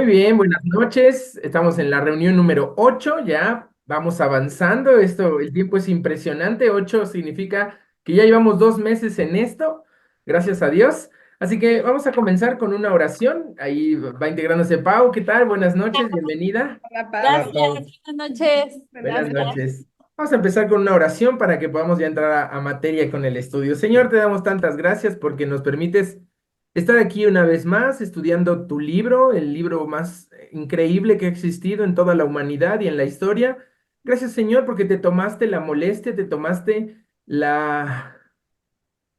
Muy bien, buenas noches. Estamos en la reunión número 8, ya vamos avanzando. El tiempo es impresionante. 8 significa que ya llevamos 2 meses en esto, gracias a Dios. Así que vamos a comenzar con una oración. Ahí va integrándose Pau. ¿Qué tal? Buenas noches, bienvenida. Hola, Hola, Pau. Pau. Gracias, buenas noches. Buenas Gracias. noches. Vamos a empezar con una oración para que podamos ya entrar a materia con el estudio. Señor, te damos tantas gracias porque nos permites estar aquí una vez más estudiando tu libro, el libro más increíble que ha existido en toda la humanidad y en la historia. Gracias, Señor, porque te tomaste la molestia, te tomaste la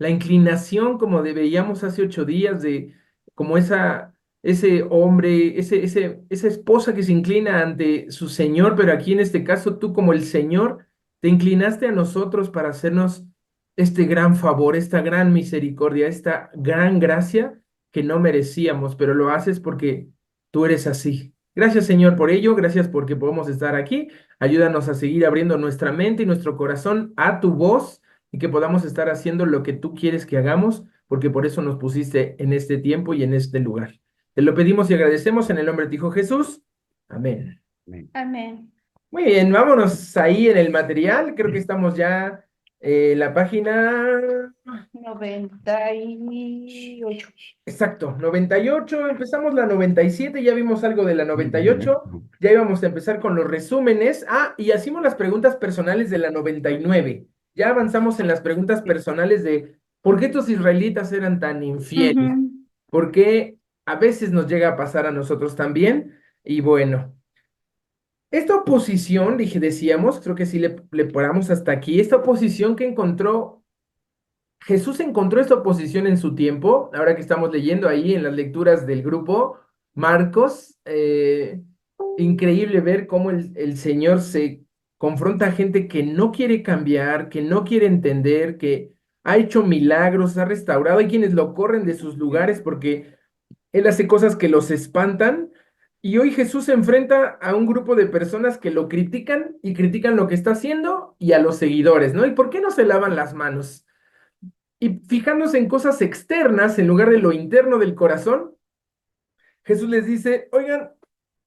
inclinación, como veíamos hace 8 días, de como ese hombre, esa esposa que se inclina ante su Señor, pero aquí en este caso tú como el Señor, te inclinaste a nosotros para hacernos este gran favor, esta gran misericordia, esta gran gracia que no merecíamos, pero lo haces porque tú eres así. Gracias, Señor, por ello, gracias porque podemos estar aquí. Ayúdanos a seguir abriendo nuestra mente y nuestro corazón a tu voz y que podamos estar haciendo lo que tú quieres que hagamos, porque por eso nos pusiste en este tiempo y en este lugar. Te lo pedimos y agradecemos en el nombre de tu Hijo Jesús. Amén. Amén. Amén. Muy bien, vámonos ahí en el material. Creo que estamos ya en la página. 98. Exacto, 98. Empezamos la 97. Ya vimos algo de la 98. Ya íbamos a empezar con los resúmenes. Ah, y hacimos las preguntas personales de la 99. Ya avanzamos en las preguntas personales de por qué tus israelitas eran tan infieles, Ujú. por qué a veces nos llega a pasar a nosotros también. Y bueno, esta oposición, decíamos, creo que sí le paramos hasta aquí, esta oposición que encontró Jesús encontró esta oposición en su tiempo, ahora que estamos leyendo ahí en las lecturas del grupo Marcos, increíble ver cómo el Señor se confronta a gente que no quiere cambiar, que no quiere entender, que ha hecho milagros, ha restaurado, hay quienes lo corren de sus lugares porque Él hace cosas que los espantan. Y hoy Jesús se enfrenta a un grupo de personas que lo critican y critican lo que está haciendo y a los seguidores, ¿no? ¿Y por qué no se lavan las manos? Y fijándose en cosas externas en lugar de lo interno del corazón, Jesús les dice, oigan,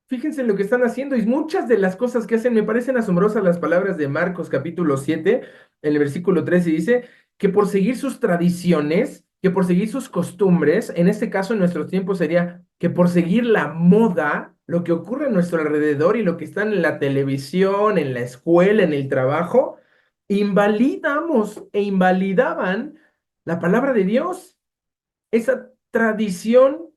fíjense en lo que están haciendo y muchas de las cosas que hacen me parecen asombrosas las palabras de Marcos capítulo 7, en el versículo 13 dice que por seguir sus tradiciones, que por seguir sus costumbres, en este caso en nuestros tiempos sería que por seguir la moda, lo que ocurre a nuestro alrededor y lo que está en la televisión, en la escuela, en el trabajo, invalidamos e invalidaban la palabra de Dios, esa tradición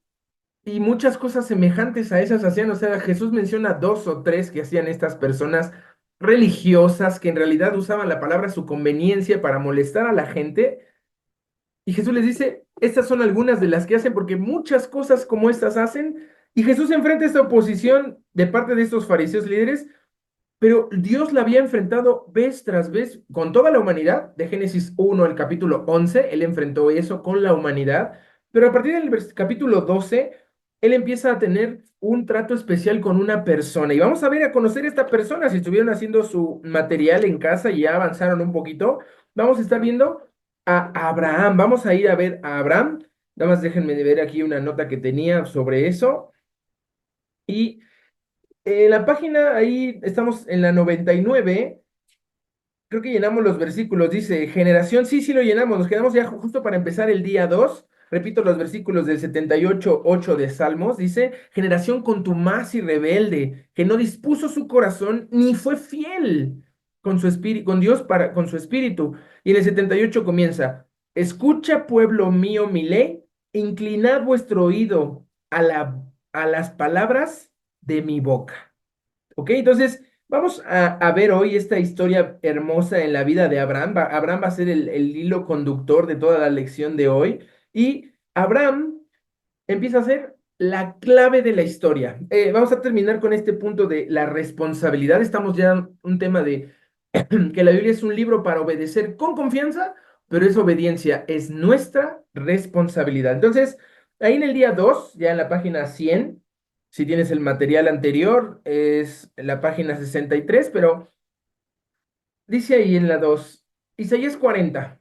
y muchas cosas semejantes a esas hacían. O sea, Jesús menciona dos o tres que hacían estas personas religiosas que en realidad usaban la palabra a su conveniencia para molestar a la gente. Y Jesús les dice, estas son algunas de las que hacen porque muchas cosas como estas hacen. Y Jesús enfrenta esta oposición de parte de estos fariseos líderes, pero Dios la había enfrentado vez tras vez con toda la humanidad. De Génesis 1 al capítulo 11, Él enfrentó eso con la humanidad. Pero a partir del capítulo 12, Él empieza a tener un trato especial con una persona. Y vamos a ver, a conocer esta persona. Si estuvieron haciendo su material en casa y ya avanzaron un poquito, vamos a estar viendo a Abraham. Vamos a ir a ver a Abraham. Nada más déjenme de ver aquí una nota que tenía sobre eso. Y en la página, ahí estamos en la 99. Creo que llenamos los versículos, dice generación, sí, sí lo llenamos, nos quedamos ya justo para empezar el día 2. Repito los versículos del 78:8 de Salmos, dice, generación contumaz y rebelde, que no dispuso su corazón ni fue fiel con su espíritu, con Dios con su espíritu. Y en el 78 comienza, escucha pueblo mío mi ley, inclinad vuestro oído a las palabras de mi boca. ¿Ok? Entonces, vamos a ver hoy esta historia hermosa en la vida de Abraham. Abraham va a ser el hilo conductor de toda la lección de hoy. Y Abraham empieza a ser la clave de la historia. Vamos a terminar con este punto de la responsabilidad. Estamos ya en un tema de que la Biblia es un libro para obedecer con confianza, pero esa obediencia es nuestra responsabilidad. Entonces, ahí en el día 2 ya en la página 100, si tienes el material anterior, es la página 63, pero dice ahí en la 2 Isaías 40.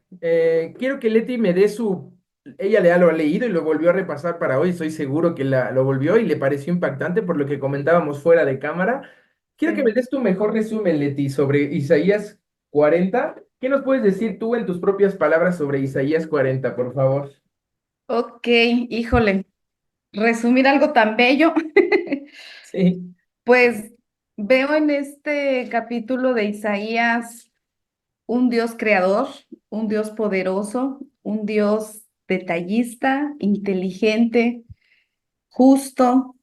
Quiero que Leti me dé su ella ya lo ha leído y lo volvió a repasar para hoy. Estoy seguro que lo volvió y le pareció impactante por lo que comentábamos fuera de cámara. Quiero que me Sí. des tu mejor resumen, Leti, sobre Isaías 40. ¿Qué nos puedes decir tú en tus propias palabras sobre Isaías 40, por favor? Ok, híjole, resumir algo tan bello. Sí. Pues veo en este capítulo de Isaías un Dios creador, un Dios poderoso, un Dios detallista, inteligente, justo,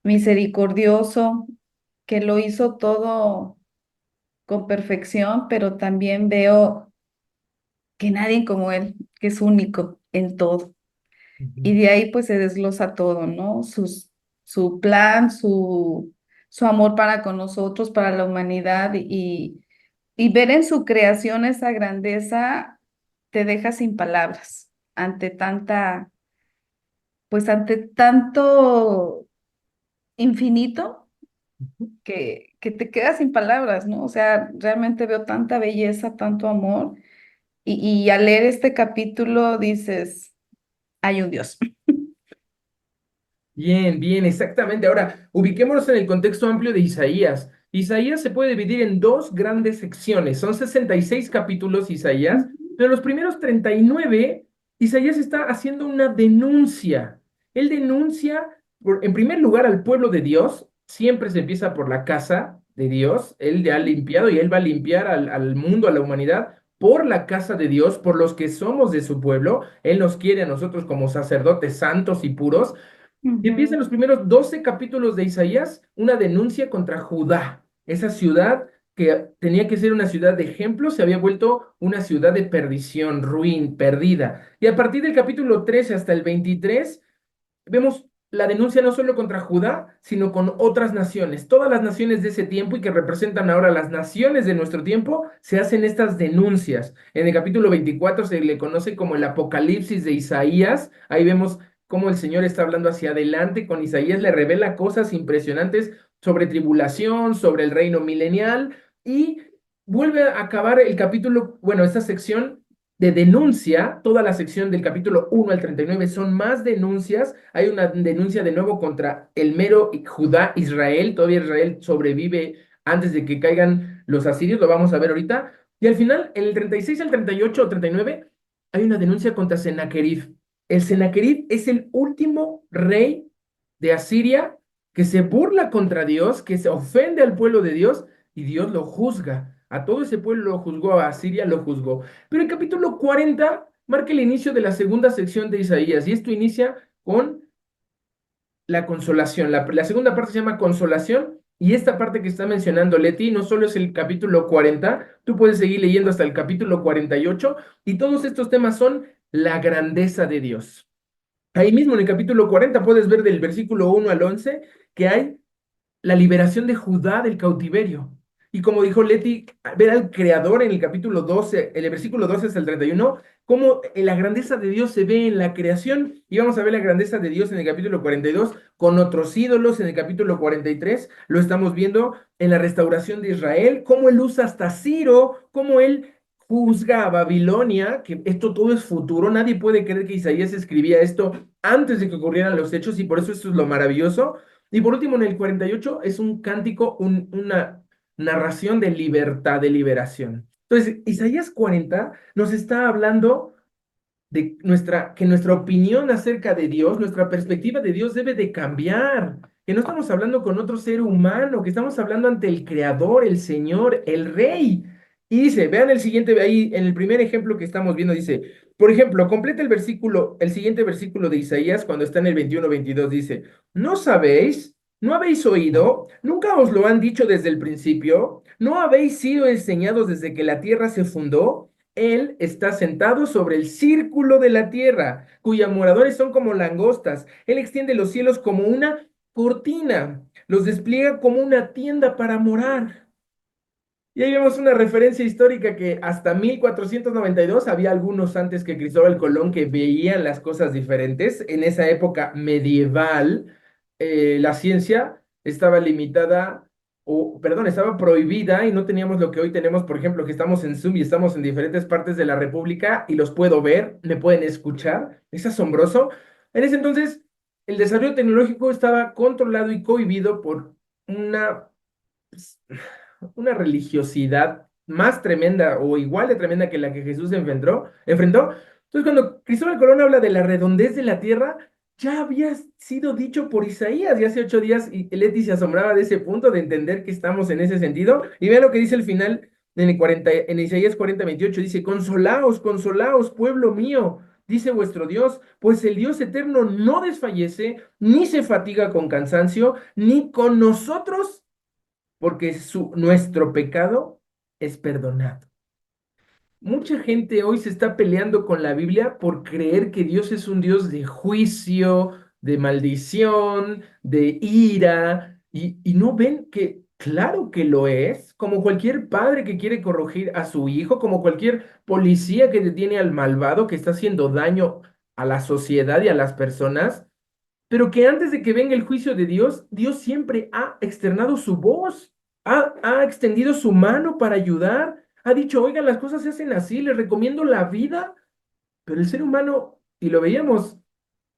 misericordioso, que lo hizo todo con perfección, pero también veo que nadie como Él, que es único en todo. Y Ujú. de ahí pues se desglosa todo, ¿no? Su plan, su amor para con nosotros, para la humanidad y ver en su creación esa grandeza te deja sin palabras ante tanta, pues ante tanto infinito que te quedas sin palabras, ¿no? O sea, realmente veo tanta belleza, tanto amor y al leer este capítulo dices, hay un Dios. Bien, bien, exactamente. Ahora, ubiquémonos en el contexto amplio de Isaías. Isaías se puede dividir en dos grandes secciones. Son 66 capítulos Isaías, pero los primeros 39, Isaías está haciendo una denuncia. Él denuncia, en primer lugar, al pueblo de Dios. Siempre se empieza por la casa de Dios. Él ya ha limpiado y él va a limpiar al mundo, a la humanidad, por la casa de Dios, por los que somos de su pueblo. Él nos quiere a nosotros como sacerdotes santos y puros. Y empiezan Ujú, los primeros 12 capítulos de Isaías, una denuncia contra Judá. Esa ciudad que tenía que ser una ciudad de ejemplo, se había vuelto una ciudad de perdición, ruin, perdida. Y a partir del capítulo 13 hasta el 23, vemos la denuncia no solo contra Judá, sino con otras naciones. Todas las naciones de ese tiempo y que representan ahora las naciones de nuestro tiempo, se hacen estas denuncias. En el capítulo 24 se le conoce como el Apocalipsis de Isaías. Ahí vemos cómo el Señor está hablando hacia adelante con Isaías, le revela cosas impresionantes sobre tribulación, sobre el reino milenial y vuelve a acabar el capítulo, bueno, esta sección de denuncia, toda la sección del capítulo 1 al 39 son más denuncias. Hay una denuncia de nuevo contra el mero Judá, Israel. Todavía Israel sobrevive antes de que caigan los asirios, lo vamos a ver ahorita. Y al final, en el 36 al 38 o 39 hay una denuncia contra Sennacherib. El Sennacherib es el último rey de Asiria que se burla contra Dios, que se ofende al pueblo de Dios y Dios lo juzga. A todo ese pueblo lo juzgó, a Asiria lo juzgó. Pero el capítulo 40 marca el inicio de la segunda sección de Isaías y esto inicia con la consolación. La segunda parte se llama consolación y esta parte que está mencionando Leti no solo es el capítulo 40, tú puedes seguir leyendo hasta el capítulo 48 y todos estos temas son la grandeza de Dios. Ahí mismo en el capítulo 40 puedes ver del versículo 1 al 11 que hay la liberación de Judá del cautiverio. Y como dijo Leti, ver al Creador en el capítulo 12, en el versículo 12 hasta el 31, cómo la grandeza de Dios se ve en la creación. Y vamos a ver la grandeza de Dios en el capítulo 42 con otros ídolos en el capítulo 43. Lo estamos viendo en la restauración de Israel, cómo él usa hasta Ciro, cómo él juzga a Babilonia, que esto todo es futuro. Nadie puede creer que Isaías escribía esto antes de que ocurrieran los hechos y por eso esto es lo maravilloso. Y por último, en el 48 es un cántico, una narración de libertad, de liberación. Entonces, Isaías 40 nos está hablando de que nuestra opinión acerca de Dios, nuestra perspectiva de Dios debe de cambiar, que no estamos hablando con otro ser humano, que estamos hablando ante el Creador, el Señor, el Rey. Y dice, vean el siguiente, ahí en el primer ejemplo que estamos viendo, dice, por ejemplo, completa el versículo, el siguiente versículo de Isaías cuando está en el 21-22 dice, ¿no sabéis? ¿No habéis oído? ¿Nunca os lo han dicho desde el principio? ¿No habéis sido enseñados desde que la tierra se fundó? Él está sentado sobre el círculo de la tierra, cuyos moradores son como langostas. Él extiende los cielos como una cortina, los despliega como una tienda para morar. Y ahí vemos una referencia histórica que hasta 1492 había algunos antes que Cristóbal Colón que veían las cosas diferentes. En esa época medieval, la ciencia estaba limitada o, perdón, estaba prohibida y no teníamos lo que hoy tenemos, por ejemplo, que estamos en Zoom y estamos en diferentes partes de la República y los puedo ver, me pueden escuchar, es asombroso. En ese entonces, el desarrollo tecnológico estaba controlado y cohibido por una, pues, una religiosidad más tremenda o igual de tremenda que la que Jesús enfrentó. Entonces, cuando Cristóbal Colón habla de la redondez de la tierra, ya había sido dicho por Isaías y hace 8 días, y Leti se asombraba de ese punto de entender que estamos en ese sentido. Y vea lo que dice el final en Isaías 40:28, dice, consolaos, consolaos, pueblo mío, dice vuestro Dios, pues el Dios eterno no desfallece, ni se fatiga con cansancio, ni con nosotros porque nuestro pecado es perdonado. Mucha gente hoy se está peleando con la Biblia por creer que Dios es un Dios de juicio, de maldición, de ira, y no ven que claro que lo es, como cualquier padre que quiere corregir a su hijo, como cualquier policía que detiene al malvado que está haciendo daño a la sociedad y a las personas, pero que antes de que venga el juicio de Dios, Dios siempre ha externado su voz, ha extendido su mano para ayudar, ha dicho, oigan, las cosas se hacen así, les recomiendo la vida, pero el ser humano, y lo veíamos,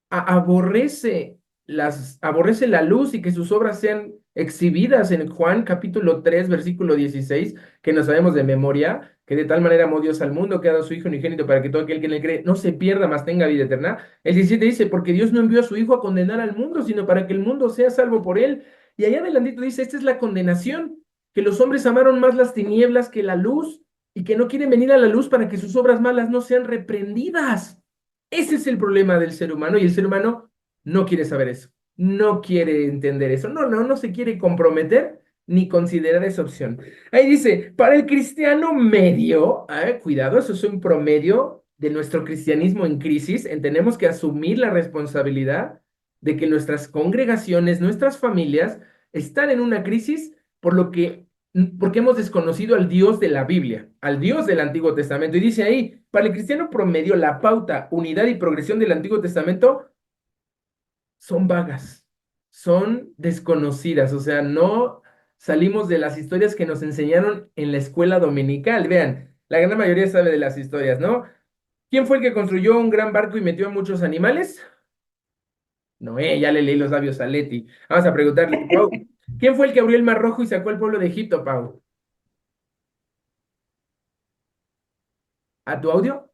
aborrece la luz y que sus obras sean exhibidas en Juan capítulo 3 versículo 16 que no sabemos de memoria, que de tal manera amó Dios al mundo que ha dado a su Hijo unigénito para que todo aquel que en él cree no se pierda, mas tenga vida eterna. El 17 dice, porque Dios no envió a su Hijo a condenar al mundo, sino para que el mundo sea salvo por él. Y allá adelantito dice, esta es la condenación, que los hombres amaron más las tinieblas que la luz y que no quieren venir a la luz para que sus obras malas no sean reprendidas. Ese es el problema del ser humano y el ser humano no quiere saber eso, no quiere entender eso, no se quiere comprometer ni considerar esa opción. Ahí dice, para el cristiano medio, cuidado, eso es un promedio de nuestro cristianismo en crisis, tenemos que asumir la responsabilidad de que nuestras congregaciones, nuestras familias están en una crisis por lo que porque hemos desconocido al Dios de la Biblia, al Dios del Antiguo Testamento. Y dice ahí, para el cristiano promedio, la pauta, unidad y progresión del Antiguo Testamento son vagas, son desconocidas, o sea, no salimos de las historias que nos enseñaron en la escuela dominical. Vean, la gran mayoría sabe de las historias, ¿no? ¿Quién fue el que construyó un gran barco y metió a muchos animales? Noé, ya le leí los labios a Leti. Vamos a preguntarle, Pau, ¿quién fue el que abrió el Mar Rojo y sacó al pueblo de Egipto, Pau? ¿A tu audio?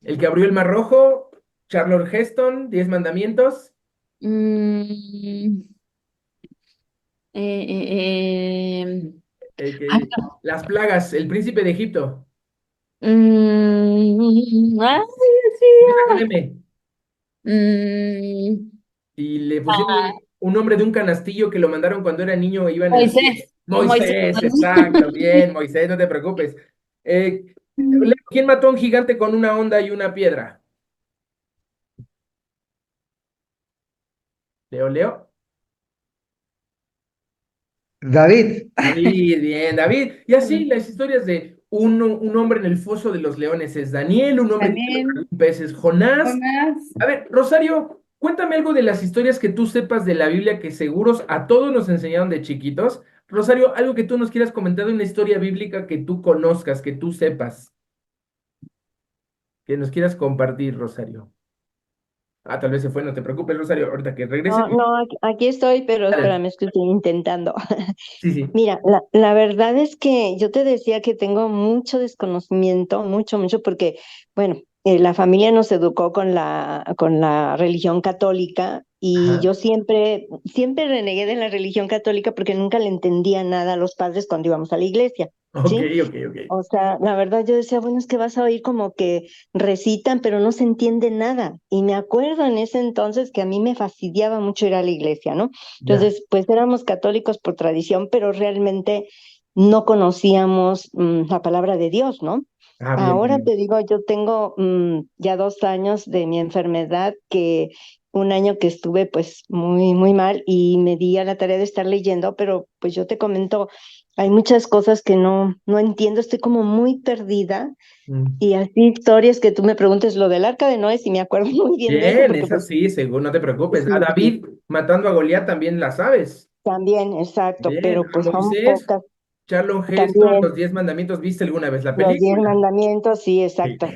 El que abrió el Mar Rojo, Charlton Heston, 10 mandamientos, Mm, ay, las plagas, el príncipe de Egipto, ay, empieza con Dios. M, Mm, y le pusieron ah, un nombre de un canastillo que lo mandaron cuando era niño e iba en el cielo. Moisés, Moisés. Moisés, exacto, bien, Moisés, no te preocupes. Leo, ¿quién mató a un gigante con una onda y una piedra? Leo. David, David, bien, David. Y así las historias de un hombre en el foso de los leones es Daniel, un hombre que Daniel, un pez es Jonás. Jonás. A ver, Rosario, cuéntame algo de las historias que tú sepas de la Biblia que seguros a todos nos enseñaron de chiquitos. Rosario, algo que tú nos quieras comentar de una historia bíblica que tú conozcas, que tú sepas, que nos quieras compartir, Rosario. Ah, tal vez se fue, no te preocupes, Rosario, ahorita que regrese. No, no, aquí estoy, pero Dale. espérame, estoy intentando. Sí, sí. Mira, la verdad es que yo te decía que tengo mucho desconocimiento, mucho, porque, bueno, la familia nos educó con la religión católica y Ajá. yo siempre renegué de la religión católica porque nunca le entendía nada a los padres cuando íbamos a la iglesia, Ok, ¿sí? ok. O sea, la verdad yo decía, bueno, es que vas a oír como que recitan, pero no se entiende nada. Y me acuerdo en ese entonces que a mí me fastidiaba mucho ir a la iglesia, ¿no? Ya. Entonces, pues éramos católicos por tradición, pero realmente no conocíamos la palabra de Dios, ¿no? Ah, bien, Ahora bien. te digo, yo tengo ya 2 años de mi enfermedad, que un año que estuve pues muy mal y me di a la tarea de estar leyendo, pero pues yo te comento, hay muchas cosas que no entiendo, estoy como muy perdida Mm. y así historias que tú me preguntes, lo del arca de Noé, sí me acuerdo muy bien de eso, Bien, porque esa pues sí, seguro, no te preocupes. A sí, David matando a Goliat también la sabes. también, exacto, Bien, pero a pues son Moisés, pocas Charlton Heston, también. Los 10 Mandamientos, ¿viste alguna vez la Los diez película? mandamientos, sí, Sí. exacto,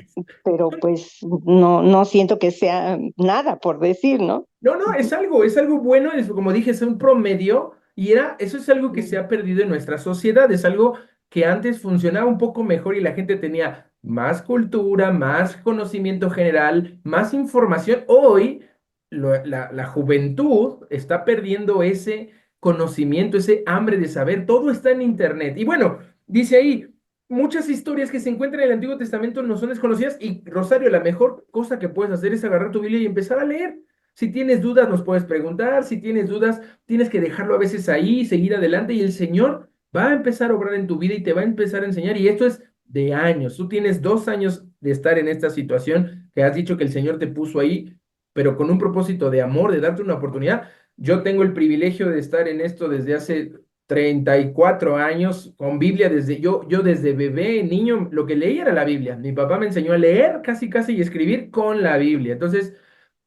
pero pues no siento que sea nada por decir, ¿no? No, no, es algo bueno, es como dije, es un promedio y eso es algo que se ha perdido en nuestra sociedad, es algo que antes funcionaba un poco mejor y la gente tenía más cultura, más conocimiento general, más información. Hoy la juventud está perdiendo ese conocimiento, ese hambre de saber, todo está en internet. Y bueno, dice ahí, muchas historias que se encuentran en el Antiguo Testamento no son desconocidas y Rosario, la mejor cosa que puedes hacer es agarrar tu Biblia y empezar a leer. Si tienes dudas, nos puedes preguntar. Si tienes dudas, tienes que dejarlo a veces ahí, seguir adelante y el Señor va a empezar a obrar en tu vida y te va a empezar a enseñar. Y esto es de años. Tú tienes 2 años de estar en esta situación que has dicho que el Señor te puso ahí, pero con un propósito de amor, de darte una oportunidad. Yo tengo el privilegio de estar en esto desde hace 34 años con Biblia desde yo desde bebé, niño, lo que leía era la Biblia. Mi papá me enseñó a leer casi casi y escribir con la Biblia. Entonces,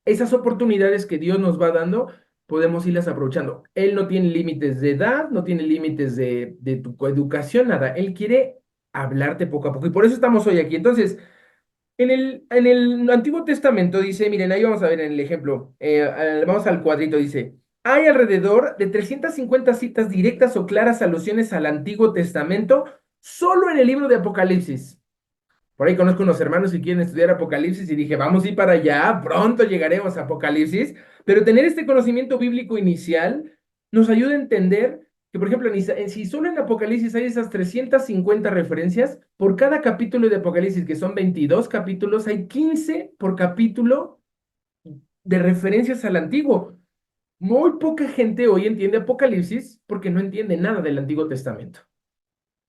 esas oportunidades que Dios nos va dando, podemos irlas aprovechando. Él no tiene límites de edad, no tiene límites de tu educación, nada. Él quiere hablarte poco a poco y por eso estamos hoy aquí. Entonces, en el Antiguo Testamento dice, miren, ahí vamos a ver en el ejemplo, vamos al cuadrito, dice, hay alrededor de 350 citas directas o claras alusiones al Antiguo Testamento solo en el libro de Apocalipsis. Por ahí conozco unos hermanos que quieren estudiar Apocalipsis y dije, vamos a ir para allá, pronto llegaremos a Apocalipsis, pero tener este conocimiento bíblico inicial nos ayuda a entender que, por ejemplo, si solo en Apocalipsis hay esas 350 referencias, por cada capítulo de Apocalipsis, que son 22 capítulos, hay 15 por capítulo de referencias al Antiguo. Muy poca gente hoy entiende Apocalipsis porque no entiende nada del Antiguo Testamento.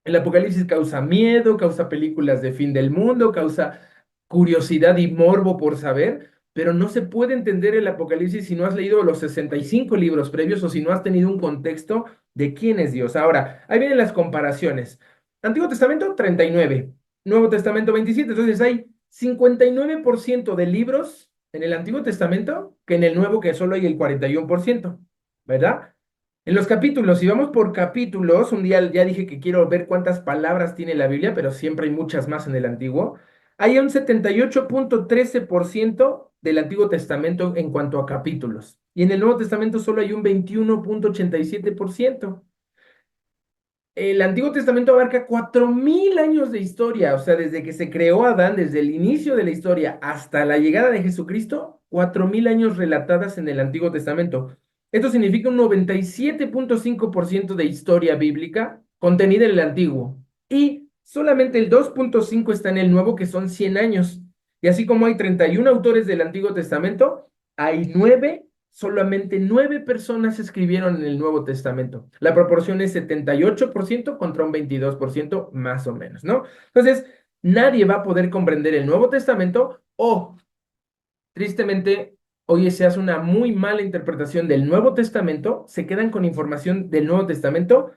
El apocalipsis causa miedo, causa películas de fin del mundo, causa curiosidad y morbo por saber, pero no se puede entender el apocalipsis si no has leído los 65 libros previos o si no has tenido un contexto de quién es Dios. Ahora, ahí vienen las comparaciones. Antiguo Testamento, 39. Nuevo Testamento, 27. Entonces hay 59% de libros en el Antiguo Testamento que en el Nuevo, que solo hay el 41%, ¿verdad? En los capítulos, si vamos por capítulos, un día ya dije que quiero ver cuántas palabras tiene la Biblia, pero siempre hay muchas más en el Antiguo. Hay un 78,13% del Antiguo Testamento en cuanto a capítulos. Y en el Nuevo Testamento solo hay un 21,87%. El Antiguo Testamento abarca 4.000 años de historia, o sea, desde que se creó Adán, desde el inicio de la historia hasta la llegada de Jesucristo, 4.000 años relatadas en el Antiguo Testamento. Esto significa un 97,5% de historia bíblica contenida en el Antiguo. Y solamente el 2,5 está en el Nuevo, que son 100 años. Y así como hay 31 autores del Antiguo Testamento, hay 9, solamente 9 personas escribieron en el Nuevo Testamento. La proporción es 78% contra un 22% más o menos, ¿no? Entonces, nadie va a poder comprender el Nuevo Testamento o, tristemente, hoy se hace una muy mala interpretación del Nuevo Testamento, se quedan con información del Nuevo Testamento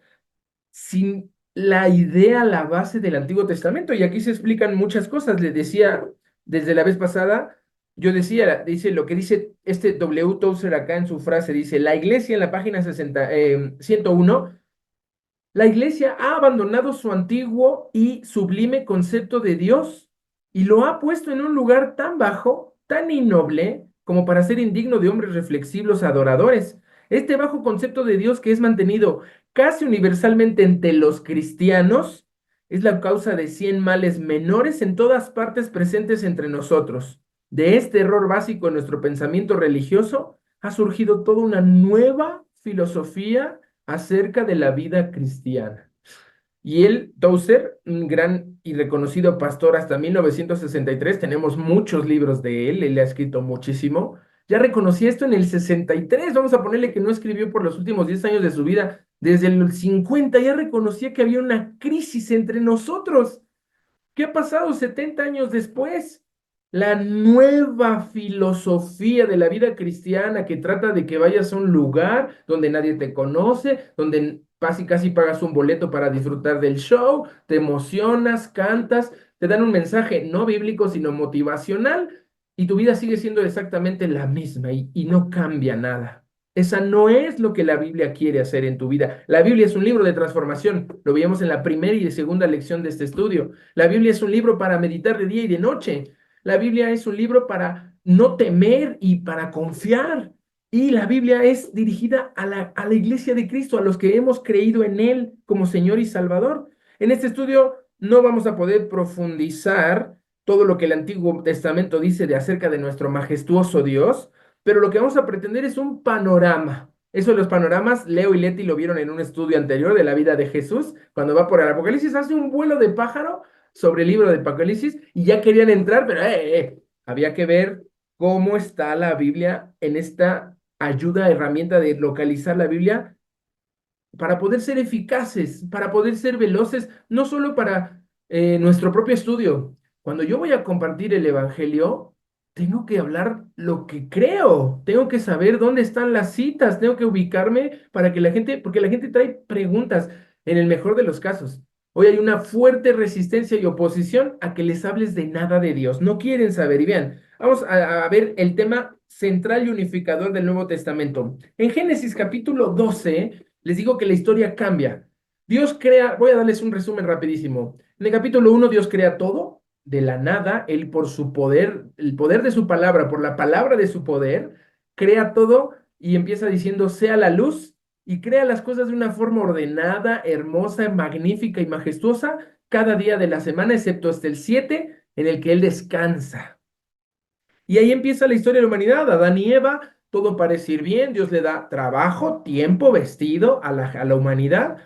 sin la idea, la base del Antiguo Testamento. Y aquí se explican muchas cosas. Les decía desde la vez pasada, yo decía, dice lo que dice este W. Tozer acá en su frase, dice, la iglesia en la página 101, la iglesia ha abandonado su antiguo y sublime concepto de Dios y lo ha puesto en un lugar tan bajo, tan innoble, como para ser indigno de hombres reflexivos adoradores. Este bajo concepto de Dios que es mantenido casi universalmente entre los cristianos es la causa de 100 males menores en todas partes presentes entre nosotros. De este error básico en nuestro pensamiento religioso ha surgido toda una nueva filosofía acerca de la vida cristiana. Y él, Tozer, un gran y reconocido pastor hasta 1963, tenemos muchos libros de él ha escrito muchísimo, ya reconocía esto en el 63, vamos a ponerle que no escribió por los últimos 10 años de su vida, desde el 50 ya reconocía que había una crisis entre nosotros. ¿Qué ha pasado 70 años después? La nueva filosofía de la vida cristiana que trata de que vayas a un lugar donde nadie te conoce, donde casi casi pagas un boleto para disfrutar del show, te emocionas, cantas, te dan un mensaje no bíblico, sino motivacional, y tu vida sigue siendo exactamente la misma y no cambia nada. Esa no es lo que la Biblia quiere hacer en tu vida. La Biblia es un libro de transformación. Lo veíamos en la primera y segunda lección de este estudio. La Biblia es un libro para meditar de día y de noche. La Biblia es un libro para no temer y para confiar. Y la Biblia es dirigida a la iglesia de Cristo, a los que hemos creído en Él como Señor y Salvador. En este estudio no vamos a poder profundizar todo lo que el Antiguo Testamento dice de acerca de nuestro majestuoso Dios, pero lo que vamos a pretender es un panorama. Eso de los panoramas, Leo y Leti lo vieron en un estudio anterior de la vida de Jesús, cuando va por el Apocalipsis, hace un vuelo de pájaro sobre el libro de Apocalipsis y ya querían entrar, pero había que ver cómo está la Biblia en esta ayuda, herramienta de localizar la Biblia para poder ser eficaces, para poder ser veloces, no solo para nuestro propio estudio. Cuando yo voy a compartir el Evangelio, tengo que hablar lo que creo, tengo que saber dónde están las citas, tengo que ubicarme para que la gente, porque la gente trae preguntas en el mejor de los casos. Hoy hay una fuerte resistencia y oposición a que les hables de nada de Dios. No quieren saber. Y vean, vamos a ver el tema central y unificador del Nuevo Testamento. En Génesis capítulo 12, les digo que la historia cambia. Dios crea, voy a darles un resumen rapidísimo. En el capítulo 1, Dios crea todo de la nada, Él por su poder, el poder de su palabra, por la palabra de su poder, crea todo y empieza diciendo, sea la luz, y crea las cosas de una forma ordenada, hermosa, magnífica y majestuosa cada día de la semana, excepto hasta el 7, en el que Él descansa. Y ahí empieza la historia de la humanidad, Adán y Eva, todo parece ir bien, Dios le da trabajo, tiempo, vestido a la humanidad.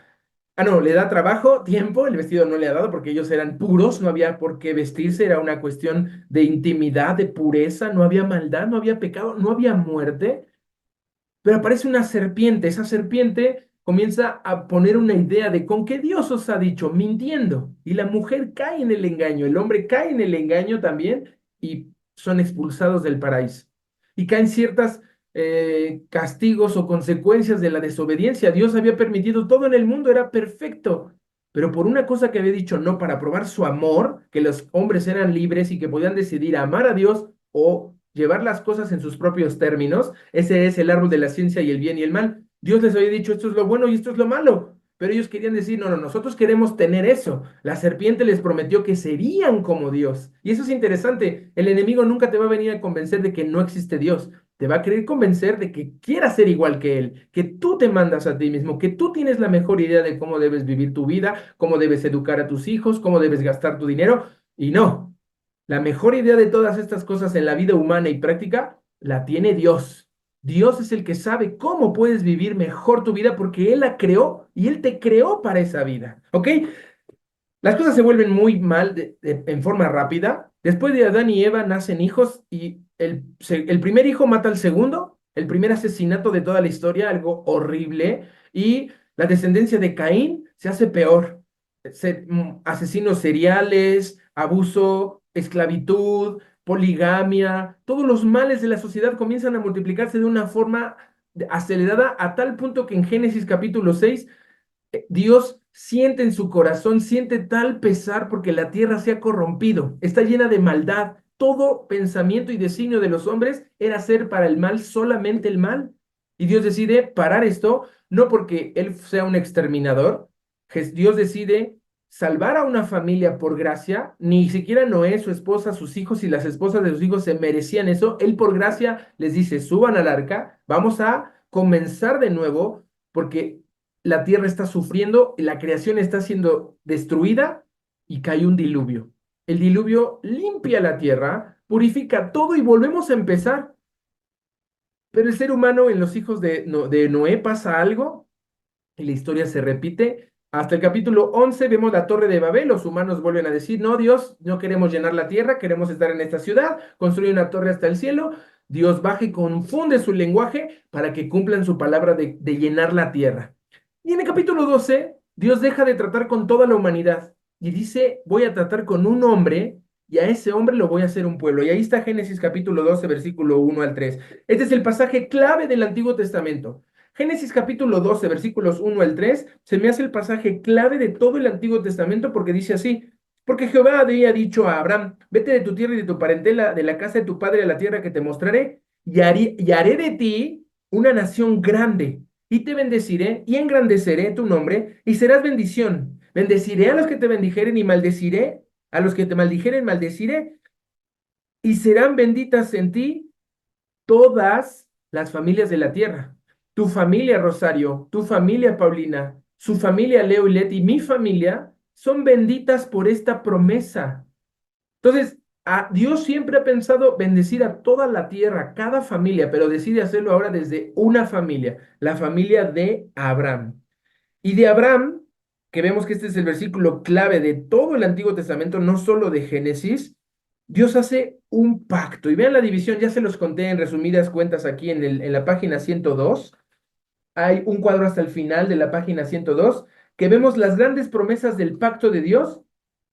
Ah, no, le da trabajo, tiempo, el vestido no le ha dado porque ellos eran puros, no había por qué vestirse, era una cuestión de intimidad, de pureza, no había maldad, no había pecado, no había muerte. Pero aparece una serpiente, esa serpiente comienza a poner una idea de con qué Dios os ha dicho, mintiendo. Y la mujer cae en el engaño, el hombre cae en el engaño también y son expulsados del paraíso. Y caen ciertas castigos o consecuencias de la desobediencia. Dios había permitido todo en el mundo, era perfecto. Pero por una cosa que había dicho no, para probar su amor, que los hombres eran libres y que podían decidir amar a Dios o llevar las cosas en sus propios términos, ese es el árbol de la ciencia y el bien y el mal. Dios les había dicho, esto es lo bueno y esto es lo malo. Pero ellos querían decir, no, no, nosotros queremos tener eso. La serpiente les prometió que serían como Dios. Y eso es interesante. El enemigo nunca te va a venir a convencer de que no existe Dios. Te va a querer convencer de que quieras ser igual que Él, que tú te mandas a ti mismo, que tú tienes la mejor idea de cómo debes vivir tu vida, cómo debes educar a tus hijos, cómo debes gastar tu dinero. Y no, la mejor idea de todas estas cosas en la vida humana y práctica la tiene Dios. Dios es el que sabe cómo puedes vivir mejor tu vida porque Él la creó y Él te creó para esa vida. ¿Ok? Las cosas se vuelven muy mal en forma rápida. Después de Adán y Eva nacen hijos y el primer hijo mata al segundo, el primer asesinato de toda la historia, algo horrible, y la descendencia de Caín se hace peor. Asesinos seriales, abuso, esclavitud, poligamia, todos los males de la sociedad comienzan a multiplicarse de una forma acelerada a tal punto que en Génesis capítulo 6 Dios siente en su corazón, siente tal pesar porque la tierra se ha corrompido, está llena de maldad. Todo pensamiento y designio de los hombres era hacer para el mal solamente el mal. Y Dios decide parar esto, no porque Él sea un exterminador. Dios decide salvar a una familia por gracia. Ni siquiera Noé, su esposa, sus hijos y las esposas de sus hijos se merecían eso. Él por gracia les dice, suban al arca, vamos a comenzar de nuevo porque la tierra está sufriendo, la creación está siendo destruida y cae un diluvio. El diluvio limpia la tierra, purifica todo y volvemos a empezar. Pero el ser humano en los hijos de Noé pasa algo y la historia se repite. Hasta el capítulo 11 vemos la torre de Babel, los humanos vuelven a decir, no, Dios, no queremos llenar la tierra, queremos estar en esta ciudad, construye una torre hasta el cielo. Dios baja y confunde su lenguaje para que cumplan su palabra de llenar la tierra. Y en el capítulo 12, Dios deja de tratar con toda la humanidad y dice, voy a tratar con un hombre y a ese hombre lo voy a hacer un pueblo. Y ahí está Génesis capítulo 12, versículo 1 al 3. Este es el pasaje clave del Antiguo Testamento. Génesis capítulo 12, versículos 1 al 3, se me hace el pasaje clave de todo el Antiguo Testamento porque dice así, porque Jehová había dicho a Abraham, vete de tu tierra y de tu parentela, de la casa de tu padre a la tierra que te mostraré, y haré de ti una nación grande, y te bendeciré y engrandeceré tu nombre, y serás bendición. Bendeciré a los que te bendijeren y maldeciré a los que te maldijeren, maldeciré, y serán benditas en ti todas las familias de la tierra. Tu familia, Rosario, tu familia, Paulina, su familia, Leo y Leti, mi familia, son benditas por esta promesa. Entonces, Dios siempre ha pensado bendecir a toda la tierra, cada familia, pero decide hacerlo ahora desde una familia, la familia de Abraham. Y de Abraham, que vemos que este es el versículo clave de todo el Antiguo Testamento, no solo de Génesis, Dios hace un pacto. Y vean la división, ya se los conté en resumidas cuentas aquí en la página 102. Hay un cuadro hasta el final de la página 102 que vemos las grandes promesas del pacto de Dios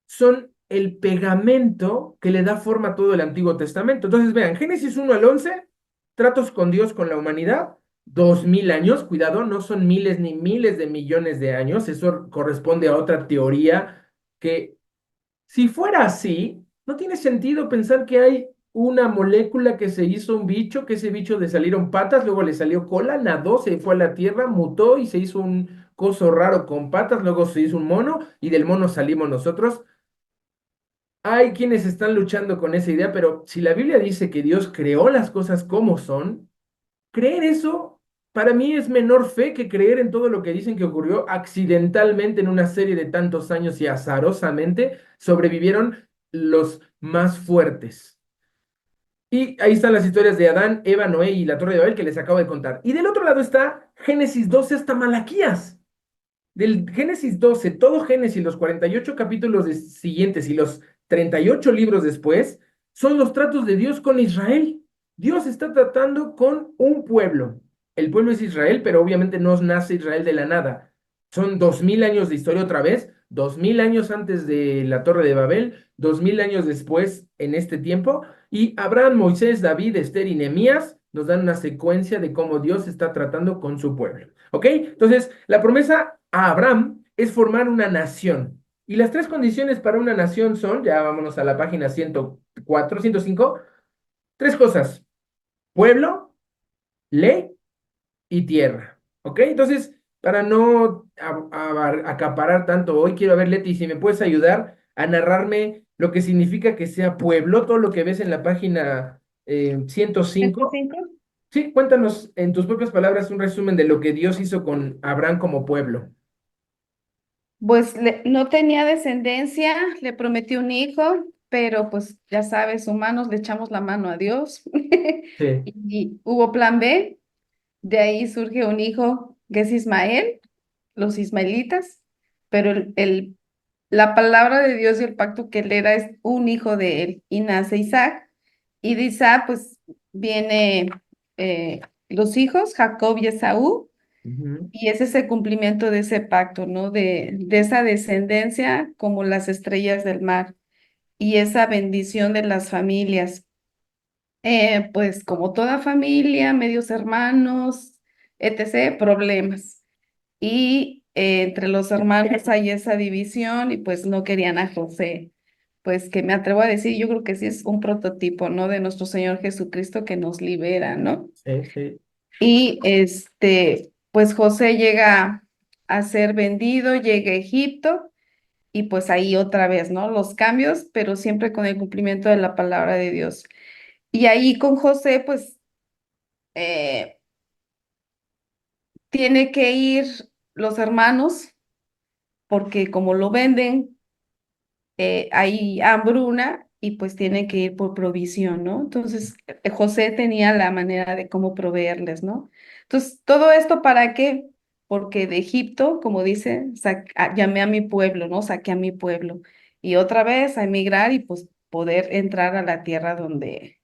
son el pegamento que le da forma a todo el Antiguo Testamento. Entonces, vean, Génesis 1 al 11, tratos con Dios, con la humanidad, 2000 años, cuidado, no son miles ni miles de millones de años, eso corresponde a otra teoría que si fuera así, no tiene sentido pensar que hay una molécula que se hizo un bicho, que ese bicho le salieron patas, luego le salió cola, nadó, se fue a la tierra, mutó y se hizo un coso raro con patas, luego se hizo un mono y del mono salimos nosotros. Hay quienes están luchando con esa idea, pero si la Biblia dice que Dios creó las cosas como son, creer eso para mí es menor fe que creer en todo lo que dicen que ocurrió accidentalmente en una serie de tantos años y azarosamente sobrevivieron los más fuertes. Y ahí están las historias de Adán, Eva, Noé y la Torre de Babel que les acabo de contar. Y del otro lado está Génesis 12 hasta Malaquías. Del Génesis 12, todo Génesis, los 48 capítulos siguientes y los 38 libros después, son los tratos de Dios con Israel. Dios está tratando con un pueblo. El pueblo es Israel, pero obviamente no nace Israel de la nada. Son 2000 años de historia otra vez, 2000 años antes de la Torre de Babel, 2000 años después en este tiempo, y Abraham, Moisés, David, Esther y Nehemías nos dan una secuencia de cómo Dios está tratando con su pueblo. ¿Ok? Entonces, la promesa a Abraham es formar una nación. Y las tres condiciones para una nación son, ya vámonos a la página 104, 105, tres cosas: pueblo, ley y tierra. ¿Ok? Entonces, para no acaparar tanto hoy, quiero ver, Leti, si me puedes ayudar a narrarme lo que significa que sea pueblo, todo lo que ves en la página 105. 105. Sí, cuéntanos en tus propias palabras un resumen de lo que Dios hizo con Abraham como pueblo. Pues no tenía descendencia, le prometió un hijo, pero pues ya sabes, humanos le echamos la mano a Dios. Sí. Y hubo plan B, de ahí surge un hijo que es Ismael, los ismaelitas, pero la palabra de Dios y el pacto que él era es un hijo de él, y nace Isaac, y de Isaac pues viene los hijos, Jacob y Esaú. Ujú. Y ese es el cumplimiento de ese pacto, ¿no? De esa descendencia como las estrellas del mar y esa bendición de las familias. Pues como toda familia, medios hermanos, etc., problemas. Y entre los hermanos hay esa división y pues no querían a José. Pues que me atrevo a decir, yo creo que sí es un prototipo, ¿no? De nuestro Señor Jesucristo que nos libera, ¿no? Sí, sí. Y pues José llega a ser vendido, llega a Egipto y pues ahí otra vez, ¿no? Los cambios, pero siempre con el cumplimiento de la palabra de Dios. Y ahí con José, pues eh, tiene que ir los hermanos, porque como lo venden, hay hambruna y pues tiene que ir por provisión, ¿no? Entonces, José tenía la manera de cómo proveerles, ¿no? Entonces, ¿todo esto para qué? Porque de Egipto, como dice, llamé a mi pueblo, ¿no? Saqué a mi pueblo. Y otra vez a emigrar y pues poder entrar a la tierra donde,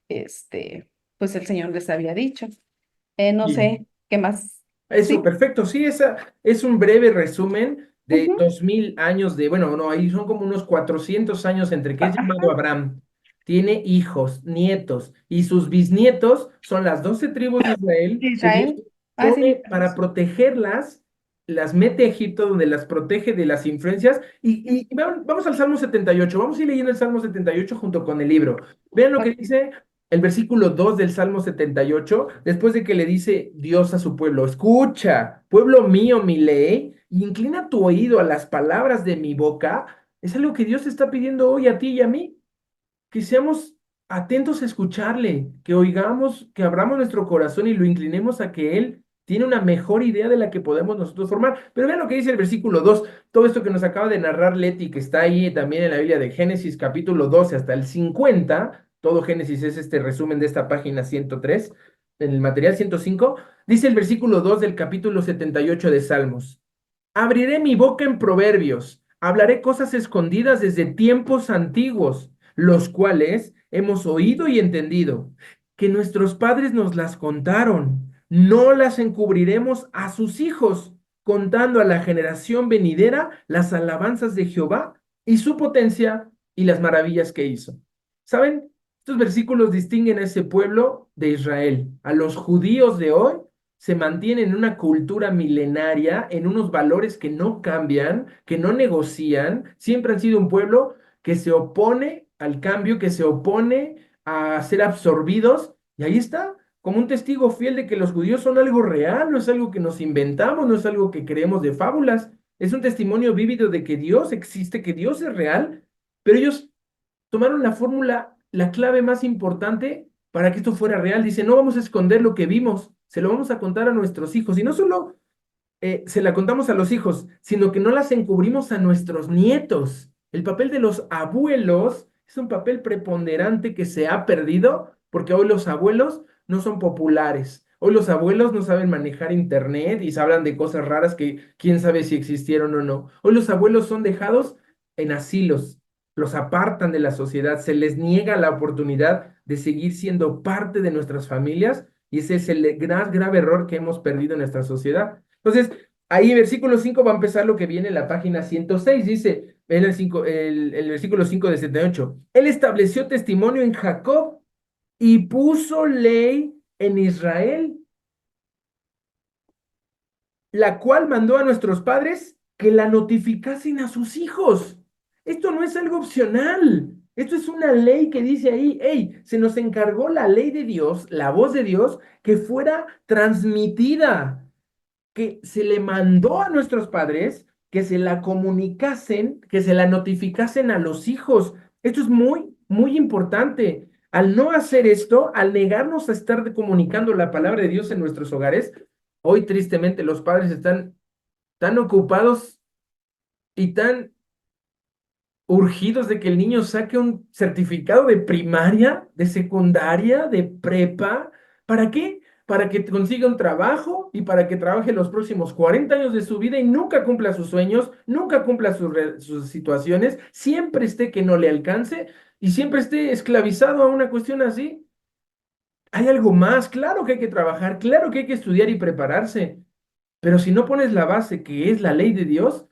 pues el Señor les había dicho. No Bien. sé, ¿qué más? Eso, Sí. perfecto. Sí, esa es un breve resumen de Ujú. 2000 años de, bueno, no, ahí son como unos 400 años entre que es Ajá, llamado Abraham, tiene hijos, nietos, y sus bisnietos son las 12 tribus de Israel que Dios Israel. Ah, sí, pone para protegerlas, las mete a Egipto donde las protege de las influencias. Y vamos al Salmo 78, vamos a ir leyendo el Salmo 78 junto con el libro. Vean lo que ok. dice. el versículo 2 del Salmo 78, después de que le dice Dios a su pueblo, escucha, pueblo mío, mi ley, y inclina tu oído a las palabras de mi boca, es algo que Dios está pidiendo hoy a ti y a mí, que seamos atentos a escucharle, que oigamos, que abramos nuestro corazón y lo inclinemos a que Él tiene una mejor idea de la que podemos nosotros formar. Pero vean lo que dice el versículo 2, todo esto que nos acaba de narrar Leti, que está ahí también en la Biblia de Génesis capítulo 12 hasta el 50, todo Génesis es este resumen de esta página 103, en el material 105, dice el versículo 2 del capítulo 78 de Salmos. Abriré mi boca en proverbios, hablaré cosas escondidas desde tiempos antiguos, los cuales hemos oído y entendido, que nuestros padres nos las contaron. No las encubriremos a sus hijos, contando a la generación venidera las alabanzas de Jehová y su potencia y las maravillas que hizo. ¿Saben? Estos versículos distinguen a ese pueblo de Israel, a los judíos de hoy se mantienen en una cultura milenaria, en unos valores que no cambian, que no negocian, siempre han sido un pueblo que se opone al cambio, que se opone a ser absorbidos, y ahí está, como un testigo fiel de que los judíos son algo real, no es algo que nos inventamos, no es algo que creemos de fábulas, es un testimonio vívido de que Dios existe, que Dios es real, pero ellos tomaron la fórmula, la clave más importante para que esto fuera real. Dice, no vamos a esconder lo que vimos, se lo vamos a contar a nuestros hijos. Y no solo se la contamos a los hijos, sino que no las encubrimos a nuestros nietos. El papel de los abuelos es un papel preponderante que se ha perdido porque hoy los abuelos no son populares. Hoy los abuelos no saben manejar internet y se hablan de cosas raras que quién sabe si existieron o no. Hoy los abuelos son dejados en asilos, los apartan de la sociedad, se les niega la oportunidad de seguir siendo parte de nuestras familias y ese es el gran grave error que hemos perdido en nuestra sociedad. Entonces, ahí en versículo 5 va a empezar lo que viene en la página 106. Dice en el versículo 5 de 78. Él estableció testimonio en Jacob y puso ley en Israel, la cual mandó a nuestros padres que la notificasen a sus hijos. Esto no es algo opcional. Esto es una ley que dice ahí, hey, se nos encargó la ley de Dios, la voz de Dios, que fuera transmitida, que se le mandó a nuestros padres que se la comunicasen, que se la notificasen a los hijos. Esto es muy, muy importante. Al no hacer esto, al negarnos a estar comunicando la palabra de Dios en nuestros hogares, hoy tristemente los padres están tan ocupados y tan urgidos de que el niño saque un certificado de primaria, de secundaria, de prepa. ¿Para qué? Para que consiga un trabajo y para que trabaje los próximos 40 años de su vida y nunca cumpla sus sueños, nunca cumpla sus situaciones, siempre esté que no le alcance y siempre esté esclavizado a una cuestión así. Hay algo más, claro que hay que trabajar, claro que hay que estudiar y prepararse, pero si no pones la base que es la ley de Dios,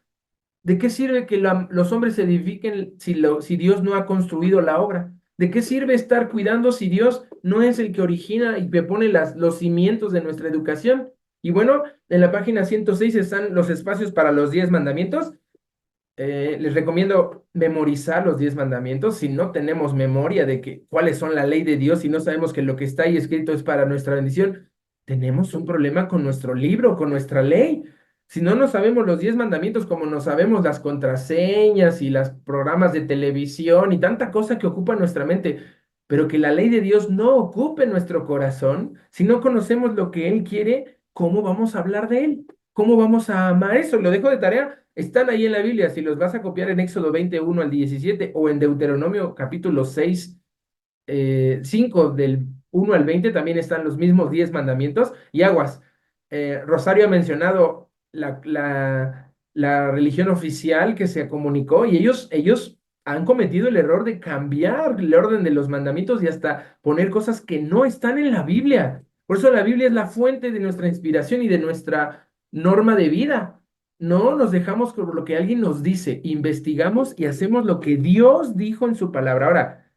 ¿de qué sirve que los hombres se edifiquen si Dios no ha construido la obra? ¿De qué sirve estar cuidando si Dios no es el que origina y que pone los cimientos de nuestra educación? Y bueno, en la página 106 están los espacios para los 10 mandamientos. Les recomiendo memorizar los 10 mandamientos. Si no tenemos memoria de cuáles son la ley de Dios y no sabemos que lo que está ahí escrito es para nuestra bendición, tenemos un problema con nuestro libro, con nuestra ley. Si no nos sabemos los 10 mandamientos como no sabemos las contraseñas y los programas de televisión y tanta cosa que ocupa nuestra mente, pero que la ley de Dios no ocupe nuestro corazón, si no conocemos lo que Él quiere, ¿cómo vamos a hablar de Él? ¿Cómo vamos a amar eso? Lo dejo de tarea. Están ahí en la Biblia. Si los vas a copiar en Éxodo 21 al 17 o en Deuteronomio capítulo 6 5 del 1 al 20 también están los mismos 10 mandamientos. Y aguas, Rosario ha mencionado la religión oficial que se comunicó y ellos han cometido el error de cambiar el orden de los mandamientos y hasta poner cosas que no están en la Biblia. Por eso la Biblia es la fuente de nuestra inspiración y de nuestra norma de vida. No nos dejamos por lo que alguien nos dice, investigamos y hacemos lo que Dios dijo en su palabra. Ahora,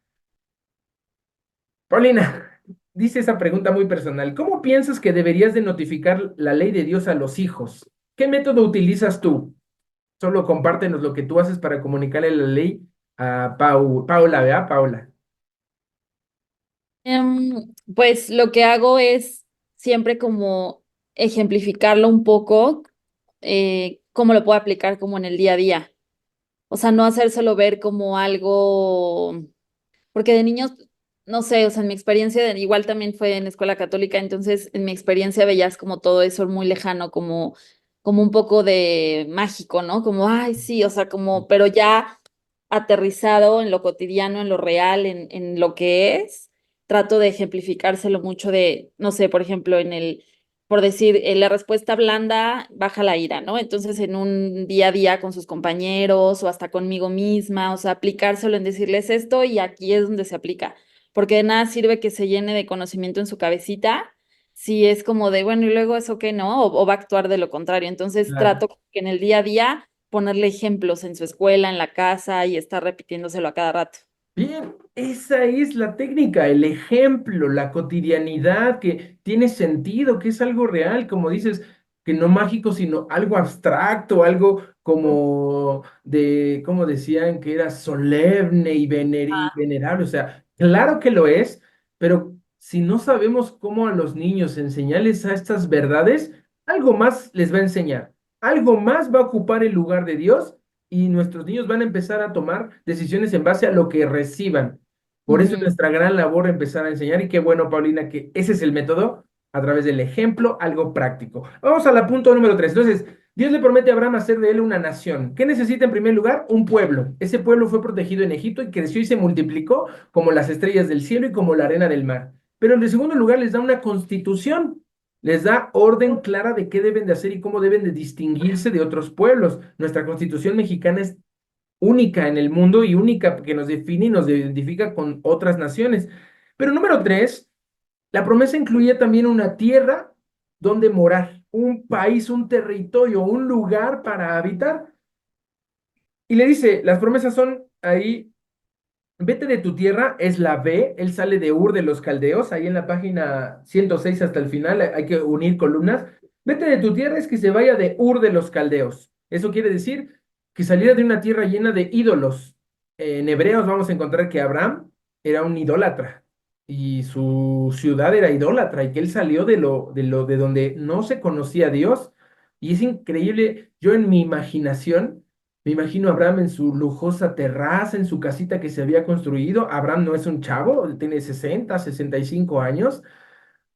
Paulina, dice esa pregunta muy personal. ¿Cómo piensas que deberías de notificar la ley de Dios a los hijos? ¿Qué método utilizas tú? Solo compártenos lo que tú haces para comunicarle la ley a Paula, ¿verdad, Paula? Pues lo que hago es siempre como ejemplificarlo un poco, cómo lo puedo aplicar como en el día a día. O sea, no hacérselo ver como algo, porque de niños, no sé, o sea, en mi experiencia, igual también fue en escuela católica, entonces en mi experiencia veías como todo eso muy lejano, como un poco de mágico, ¿no? Como, ay, sí, o sea, como, pero ya aterrizado en lo cotidiano, en lo real, en lo que es, trato de ejemplificárselo mucho de, no sé, por ejemplo, por decir, la respuesta blanda baja la ira, ¿no? Entonces, en un día a día con sus compañeros o hasta conmigo misma, o sea, aplicárselo en decirles esto y aquí es donde se aplica, porque de nada sirve que se llene de conocimiento en su cabecita si es como de, bueno, y luego eso que no, o va a actuar de lo contrario. Entonces, Claro. trato que en el día a día ponerle ejemplos en su escuela, en la casa y estar repitiéndoselo a cada rato. Bien, esa es la técnica, el ejemplo, la cotidianidad que tiene sentido, que es algo real, como dices, que no mágico, sino algo abstracto, algo como de, como decían, que era solemne y y venerable. O sea, claro que lo es, pero si no sabemos cómo a los niños enseñarles a estas verdades, algo más les va a enseñar, algo más va a ocupar el lugar de Dios y nuestros niños van a empezar a tomar decisiones en base a lo que reciban. Por eso es Ujú. nuestra gran labor empezar a enseñar y qué bueno, Paulina, que ese es el método a través del ejemplo, algo práctico. Vamos al punto número 3. Entonces, Dios le promete a Abraham hacer de él una nación. ¿Qué necesita en primer lugar? Un pueblo. Ese pueblo fue protegido en Egipto y creció y se multiplicó como las estrellas del cielo y como la arena del mar. Pero en segundo lugar les da una constitución, les da orden clara de qué deben de hacer y cómo deben de distinguirse de otros pueblos. Nuestra constitución mexicana es única en el mundo y única que nos define y nos identifica con otras naciones. Pero número 3, la promesa incluía también una tierra donde morar, un país, un territorio, un lugar para habitar. Y le dice, las promesas son ahí. Vete de tu tierra, es la B, él sale de Ur de los Caldeos, ahí en la página 106 hasta el final, hay que unir columnas. Vete de tu tierra es que se vaya de Ur de los Caldeos. Eso quiere decir que saliera de una tierra llena de ídolos. En Hebreos vamos a encontrar que Abraham era un idólatra y su ciudad era idólatra y que él salió de donde no se conocía a Dios. Y es increíble, yo en mi imaginación me imagino a Abraham en su lujosa terraza, en su casita que se había construido. Abraham no es un chavo, él tiene 60, 65 años.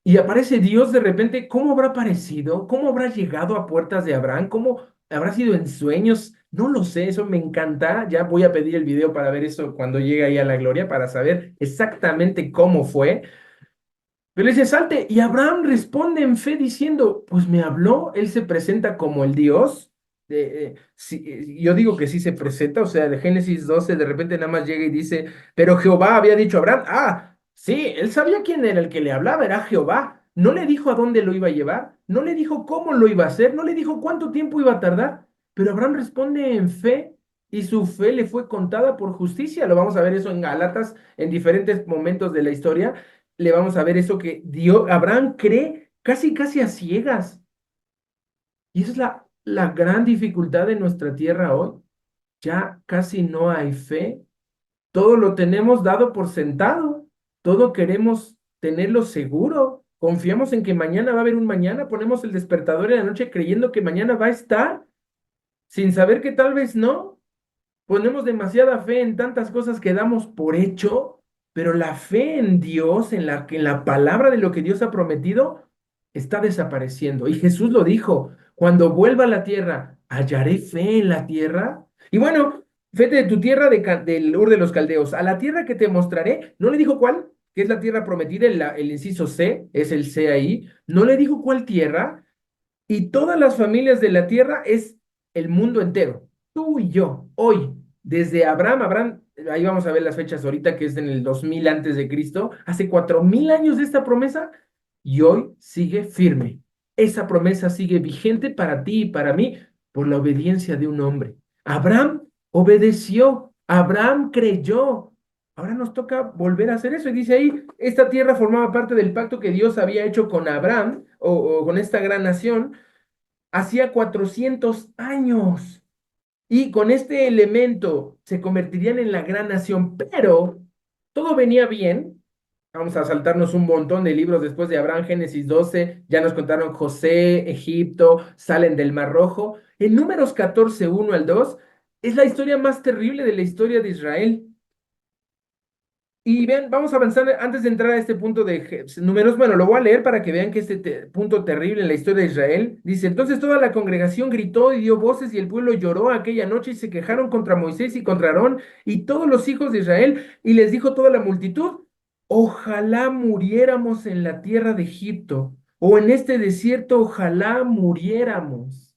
Y aparece Dios de repente. ¿Cómo habrá aparecido? ¿Cómo habrá llegado a puertas de Abraham? ¿Cómo habrá sido en sueños? No lo sé, eso me encanta. Ya voy a pedir el video para ver eso cuando llegue ahí a la gloria, para saber exactamente cómo fue. Pero le dice, salte. Y Abraham responde en fe diciendo, pues me habló, él se presenta como el Dios. Yo digo que sí se presenta, o sea, de Génesis 12 de repente nada más llega y dice, pero Jehová había dicho a Abraham, sí, él sabía quién era el que le hablaba, era Jehová. No le dijo a dónde lo iba a llevar, no le dijo cómo lo iba a hacer, no le dijo cuánto tiempo iba a tardar, pero Abraham responde en fe y su fe le fue contada por justicia. Lo vamos a ver eso en Gálatas en diferentes momentos de la historia, le vamos a ver eso que Dios, Abraham cree casi, casi a ciegas. Y esa es la gran dificultad de nuestra tierra hoy. Ya casi no hay fe. Todo lo tenemos dado por sentado. Todo queremos tenerlo seguro. Confiamos en que mañana va a haber un mañana. Ponemos el despertador en la noche creyendo que mañana va a estar, sin saber que tal vez no. Ponemos demasiada fe en tantas cosas que damos por hecho, pero la fe en Dios, en la palabra de lo que Dios ha prometido, está desapareciendo. Y Jesús lo dijo, cuando vuelva a la tierra, ¿hallaré fe en la tierra? Y bueno, vete de tu tierra del Ur de los Caldeos, a la tierra que te mostraré. No le dijo cuál, que es la tierra prometida, el inciso C, es el C ahí. No le dijo cuál tierra, y todas las familias de la tierra es el mundo entero. Tú y yo, hoy, desde Abraham, ahí vamos a ver las fechas ahorita, que es en el 2000 antes de Cristo, hace 4000 años de esta promesa, y hoy sigue firme. Esa promesa sigue vigente para ti y para mí por la obediencia de un hombre. Abraham obedeció, Abraham creyó. Ahora nos toca volver a hacer eso. Y dice ahí, esta tierra formaba parte del pacto que Dios había hecho con Abraham o con esta gran nación hacía 400 años. Y con este elemento se convertirían en la gran nación, pero todo venía bien Vamos a saltarnos un montón de libros después de Abraham, Génesis 12, ya nos contaron José, Egipto, salen del Mar Rojo. En Números 14, 1 al 2, es la historia más terrible de la historia de Israel. Y vean, vamos a avanzar antes de entrar a este punto de números. Bueno, lo voy a leer para que vean que este punto terrible en la historia de Israel dice: Entonces toda la congregación gritó y dio voces, y el pueblo lloró aquella noche y se quejaron contra Moisés y contra Aarón y todos los hijos de Israel. Y les dijo toda la multitud: Ojalá muriéramos en la tierra de Egipto, o en este desierto, ojalá muriéramos.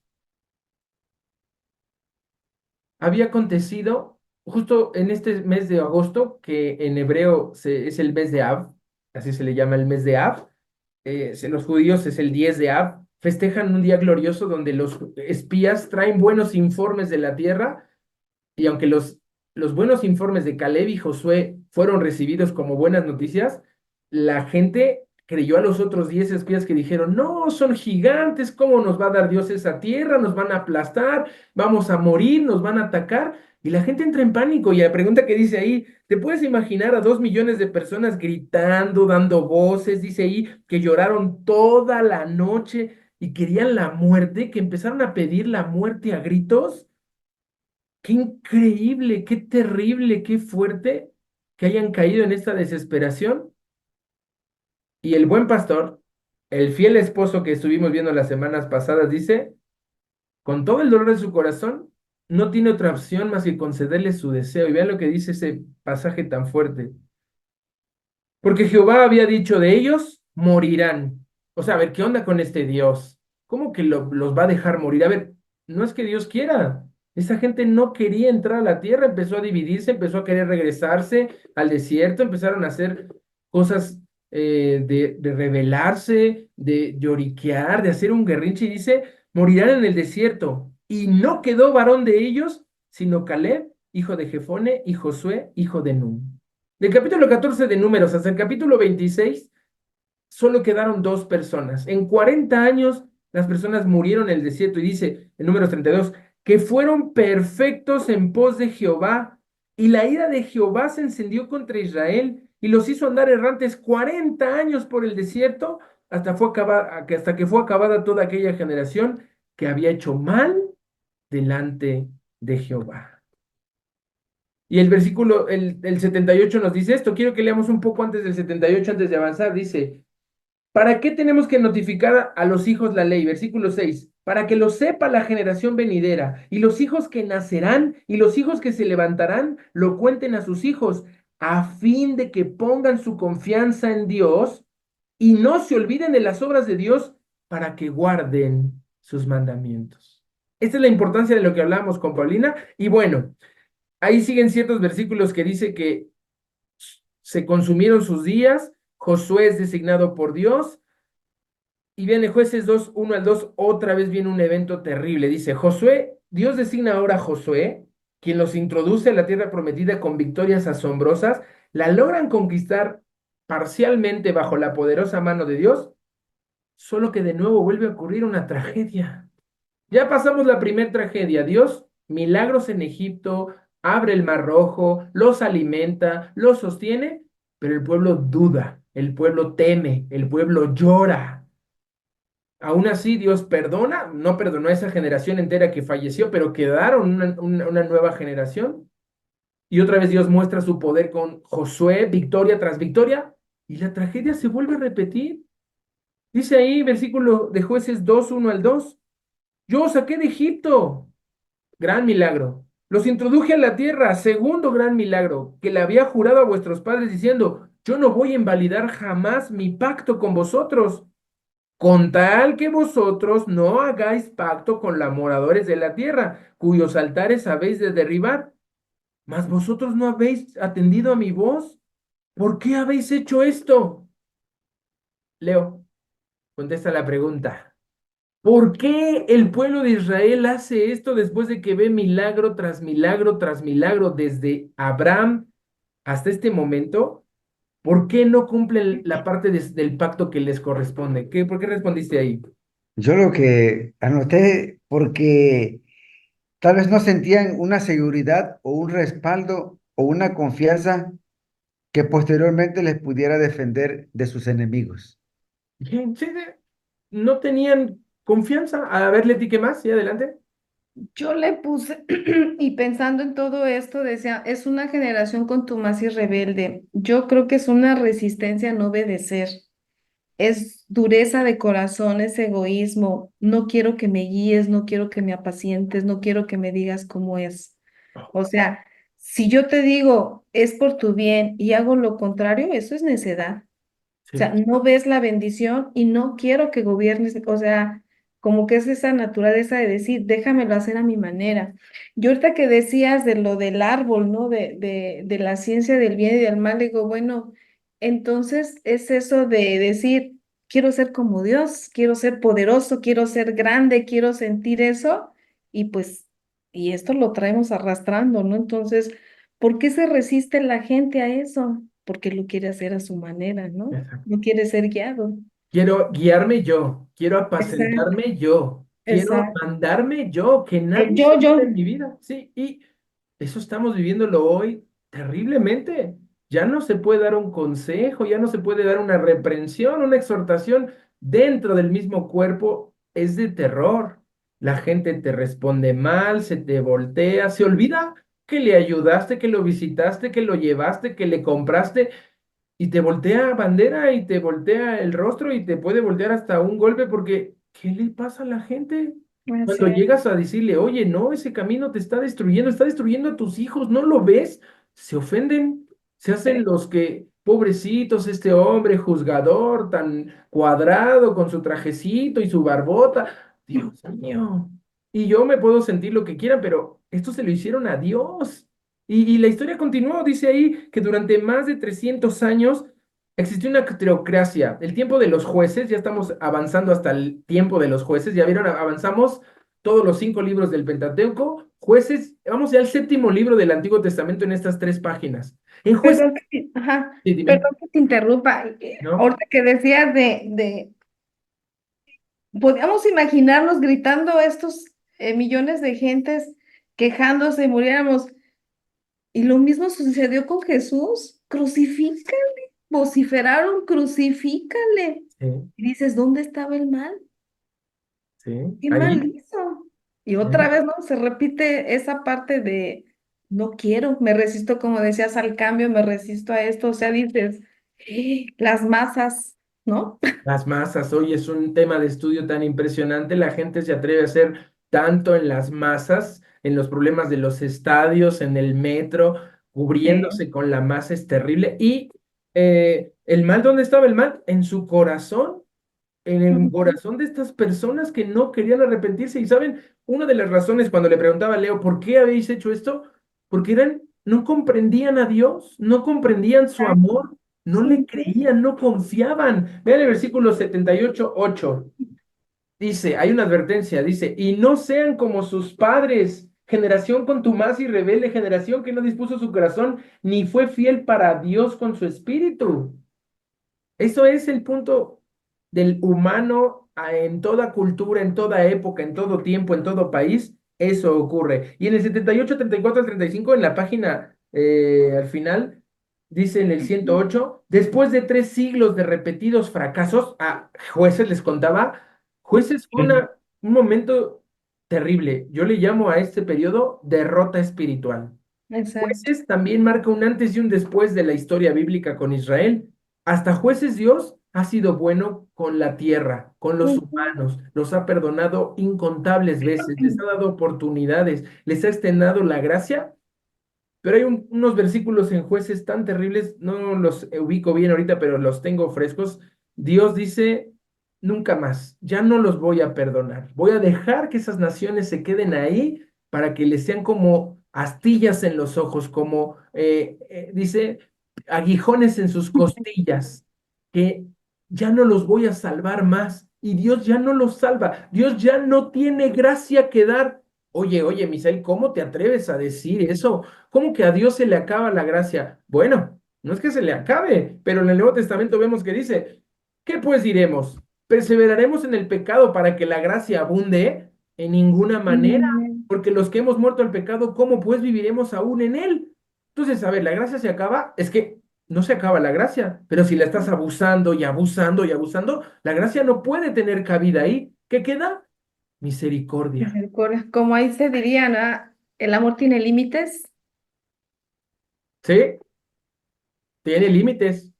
Había acontecido justo en este mes de agosto, que en hebreo es el mes de Av, así se le llama el mes de Av. Los judíos es el 10 de Av, festejan un día glorioso donde los espías traen buenos informes de la tierra, y aunque los buenos informes de Caleb y Josué fueron recibidos como buenas noticias, la gente creyó a los otros 10 espías que dijeron: no, son gigantes, ¿cómo nos va a dar Dios esa tierra? Nos van a aplastar, vamos a morir, nos van a atacar. Y la gente entra en pánico. Y la pregunta que dice ahí: ¿te puedes imaginar a 2 millones de personas gritando, dando voces? Dice ahí que lloraron toda la noche y querían la muerte, que empezaron a pedir la muerte a gritos. Qué increíble, qué terrible, qué fuerte que hayan caído en esta desesperación. Y el buen pastor, el fiel esposo que estuvimos viendo las semanas pasadas, dice, con todo el dolor de su corazón, no tiene otra opción más que concederle su deseo. Y vean lo que dice ese pasaje tan fuerte. Porque Jehová había dicho: de ellos morirán. O sea, a ver, ¿qué onda con este Dios? ¿Cómo que los va a dejar morir? A ver, no es que Dios quiera. Esa gente no quería entrar a la tierra, empezó a dividirse, empezó a querer regresarse al desierto, empezaron a hacer cosas, de rebelarse, de lloriquear, de hacer un berrinche, y dice: morirán en el desierto. Y no quedó varón de ellos, sino Caleb, hijo de Jefone, y Josué, hijo de Nun. Del capítulo 14 de Números hasta el capítulo 26, solo quedaron 2 personas. En 40 años, las personas murieron en el desierto. Y dice en Números 32, que fueron perfectos en pos de Jehová. Y la ira de Jehová se encendió contra Israel y los hizo andar errantes 40 años por el desierto, hasta que fue acabada toda aquella generación que había hecho mal delante de Jehová. Y el versículo, el 78 nos dice esto. Quiero que leamos un poco antes del 78, antes de avanzar. Dice: ¿para qué tenemos que notificar a los hijos la ley? Versículo 6. Para que lo sepa la generación venidera, y los hijos que nacerán, y los hijos que se levantarán, lo cuenten a sus hijos, a fin de que pongan su confianza en Dios y no se olviden de las obras de Dios, para que guarden sus mandamientos. Esta es la importancia de lo que hablamos con Paulina. Y bueno, ahí siguen ciertos versículos que dice que se consumieron sus días, Josué es designado por Dios, y viene Jueces 2, 1 al 2, otra vez viene un evento terrible. Dice: Josué, Dios designa ahora a Josué, quien los introduce a la tierra prometida con victorias asombrosas, la logran conquistar parcialmente bajo la poderosa mano de Dios, solo que de nuevo vuelve a ocurrir una tragedia. Ya pasamos la primera tragedia. Dios, milagros en Egipto, abre el mar rojo, los alimenta, los sostiene, pero el pueblo duda, el pueblo teme, el pueblo llora. Aún así, Dios perdona, no perdonó a esa generación entera que falleció, pero quedaron una nueva generación. Y otra vez Dios muestra su poder con Josué, victoria tras victoria, y la tragedia se vuelve a repetir. Dice ahí, versículo de Jueces 2, 1 al 2, yo os saqué de Egipto. Gran milagro. Los introduje a la tierra. Segundo gran milagro, que le había jurado a vuestros padres diciendo: yo no voy a invalidar jamás mi pacto con vosotros, con tal que vosotros no hagáis pacto con los moradores de la tierra, cuyos altares habéis de derribar. Mas vosotros no habéis atendido a mi voz. ¿Por qué habéis hecho esto? Leo, contesta la pregunta. ¿Por qué el pueblo de Israel hace esto después de que ve milagro tras milagro tras milagro desde Abraham hasta este momento? ¿Por qué no cumplen la parte del pacto que les corresponde? ¿Por qué respondiste ahí? Yo lo que anoté, porque tal vez no sentían una seguridad o un respaldo o una confianza que posteriormente les pudiera defender de sus enemigos. Bien, sí, sí, no tenían confianza. A ver, Leti, ¿qué más? Sí, adelante. Yo le puse, y pensando en todo esto, decía, es una generación contumaz y rebelde. Yo creo que es una resistencia a no obedecer. Es dureza de corazón, es egoísmo. No quiero que me guíes, no quiero que me apacientes, no quiero que me digas cómo es. O sea, si yo te digo es por tu bien y hago lo contrario, eso es necedad. O sea, Sí, no ves la bendición y no quiero que gobiernes, o sea, como que es esa naturaleza de decir, déjamelo hacer a mi manera. Yo ahorita que decías de lo del árbol, ¿no? De la ciencia del bien y del mal, digo, bueno, entonces es eso de decir, quiero ser como Dios, quiero ser poderoso, quiero ser grande, quiero sentir eso, y pues, y esto lo traemos arrastrando, ¿no? Entonces, ¿por qué se resiste la gente a eso? Porque lo quiere hacer a su manera, ¿no? exacto. No quiere ser guiado. Quiero guiarme yo, quiero Exacto, apacentarme yo, quiero exacto. mandarme yo, que El nadie se meta yo. en mi vida. Sí, y eso estamos viviéndolo hoy terriblemente. Ya no se puede dar un consejo, ya no se puede dar una reprensión, una exhortación dentro del mismo cuerpo. Es de terror. La gente te responde mal, se te voltea, se olvida que le ayudaste, que lo visitaste, que lo llevaste, que le compraste y te voltea bandera y te voltea el rostro y te puede voltear hasta un golpe porque ¿qué le pasa a la gente? Así Cuando es. llegas a decirle, oye, no, ese camino te está destruyendo a tus hijos, ¿no lo ves? Se ofenden, se hacen Sí. los que, pobrecitos, este hombre juzgador tan cuadrado con su trajecito y su barbota. Dios mío. Y yo me puedo sentir lo que quieran, pero esto se lo hicieron a Dios. Y la historia continuó, dice ahí que durante más de 300 años existió una teocracia, el tiempo de los jueces, ya estamos avanzando hasta el tiempo de los jueces, ya vieron, avanzamos todos los 5 libros del Pentateuco, jueces, vamos ya al 7.º libro del Antiguo Testamento en estas 3 páginas. En jueces, Ajá, sí, dime, perdón que te interrumpa. ¿no? Ahorita que decías podíamos imaginarnos gritando estos millones de gentes quejándose, muriéramos. Y lo mismo sucedió con Jesús. Crucifícale, vociferaron, crucifícale. Sí, Y dices, ¿dónde estaba el mal? sí, ¿Qué mal ahí, hizo? Y otra sí. vez, ¿no? Se repite esa parte de no quiero, me resisto, como decías, al cambio, me resisto a esto. O sea, dices, las masas, ¿no? Las masas, hoy es un tema de estudio tan impresionante, la gente se atreve a hacer tanto en las masas, en los problemas de los estadios, en el metro, Sí. cubriéndose con la masa es terrible. Y el mal, ¿dónde estaba el mal? En su corazón, en el Ujú. corazón de estas personas que no querían arrepentirse. Y saben, una de las razones cuando le preguntaba a Leo, ¿por qué habéis hecho esto? Porque no comprendían a Dios, no comprendían su Exacto. amor, no le Ujú. creían, no confiaban. Vean el versículo 78:8. Dice, hay una advertencia, dice, y no sean como sus padres, generación contumaz y rebelde, generación que no dispuso su corazón, ni fue fiel para Dios con su espíritu. Eso es el punto del humano en toda cultura, en toda época, en todo tiempo, en todo país. Eso ocurre. Y en el 78, 34 al 35 en la página al final, dice en el 108 después de 3 siglos de repetidos fracasos, a jueces les contaba, jueces fue un momento terrible. Yo le llamo a este periodo derrota espiritual. Exacto. Jueces también marca un antes y un después de la historia bíblica con Israel. Hasta jueces Dios ha sido bueno con la tierra, con los Ujú. humanos, los ha perdonado incontables veces, les ha dado oportunidades, les ha extendido la gracia, pero hay unos versículos en jueces tan terribles, no los ubico bien ahorita, pero los tengo frescos. Dios dice, nunca más, ya no los voy a perdonar. Voy a dejar que esas naciones se queden ahí para que les sean como astillas en los ojos, como, dice, aguijones en sus costillas, que ya no los voy a salvar más. Y Dios ya no los salva. Dios ya no tiene gracia que dar. Oye, oye, Misael, ¿cómo te atreves a decir eso? ¿Cómo que a Dios se le acaba la gracia? Bueno, no es que se le acabe, pero en el Nuevo Testamento vemos que dice, ¿qué pues diremos? ¿Perseveraremos en el pecado para que la gracia abunde? En ninguna manera, Mm. porque los que hemos muerto al pecado, ¿cómo pues viviremos aún en él? Entonces, a ver, ¿la gracia se acaba? Es que no se acaba la gracia. Pero si la estás abusando y abusando y abusando, la gracia no puede tener cabida ahí. ¿Qué queda? Misericordia. Misericordia. Como ahí se diría, ¿no? El amor tiene límites. ¿Sí? Tiene límites.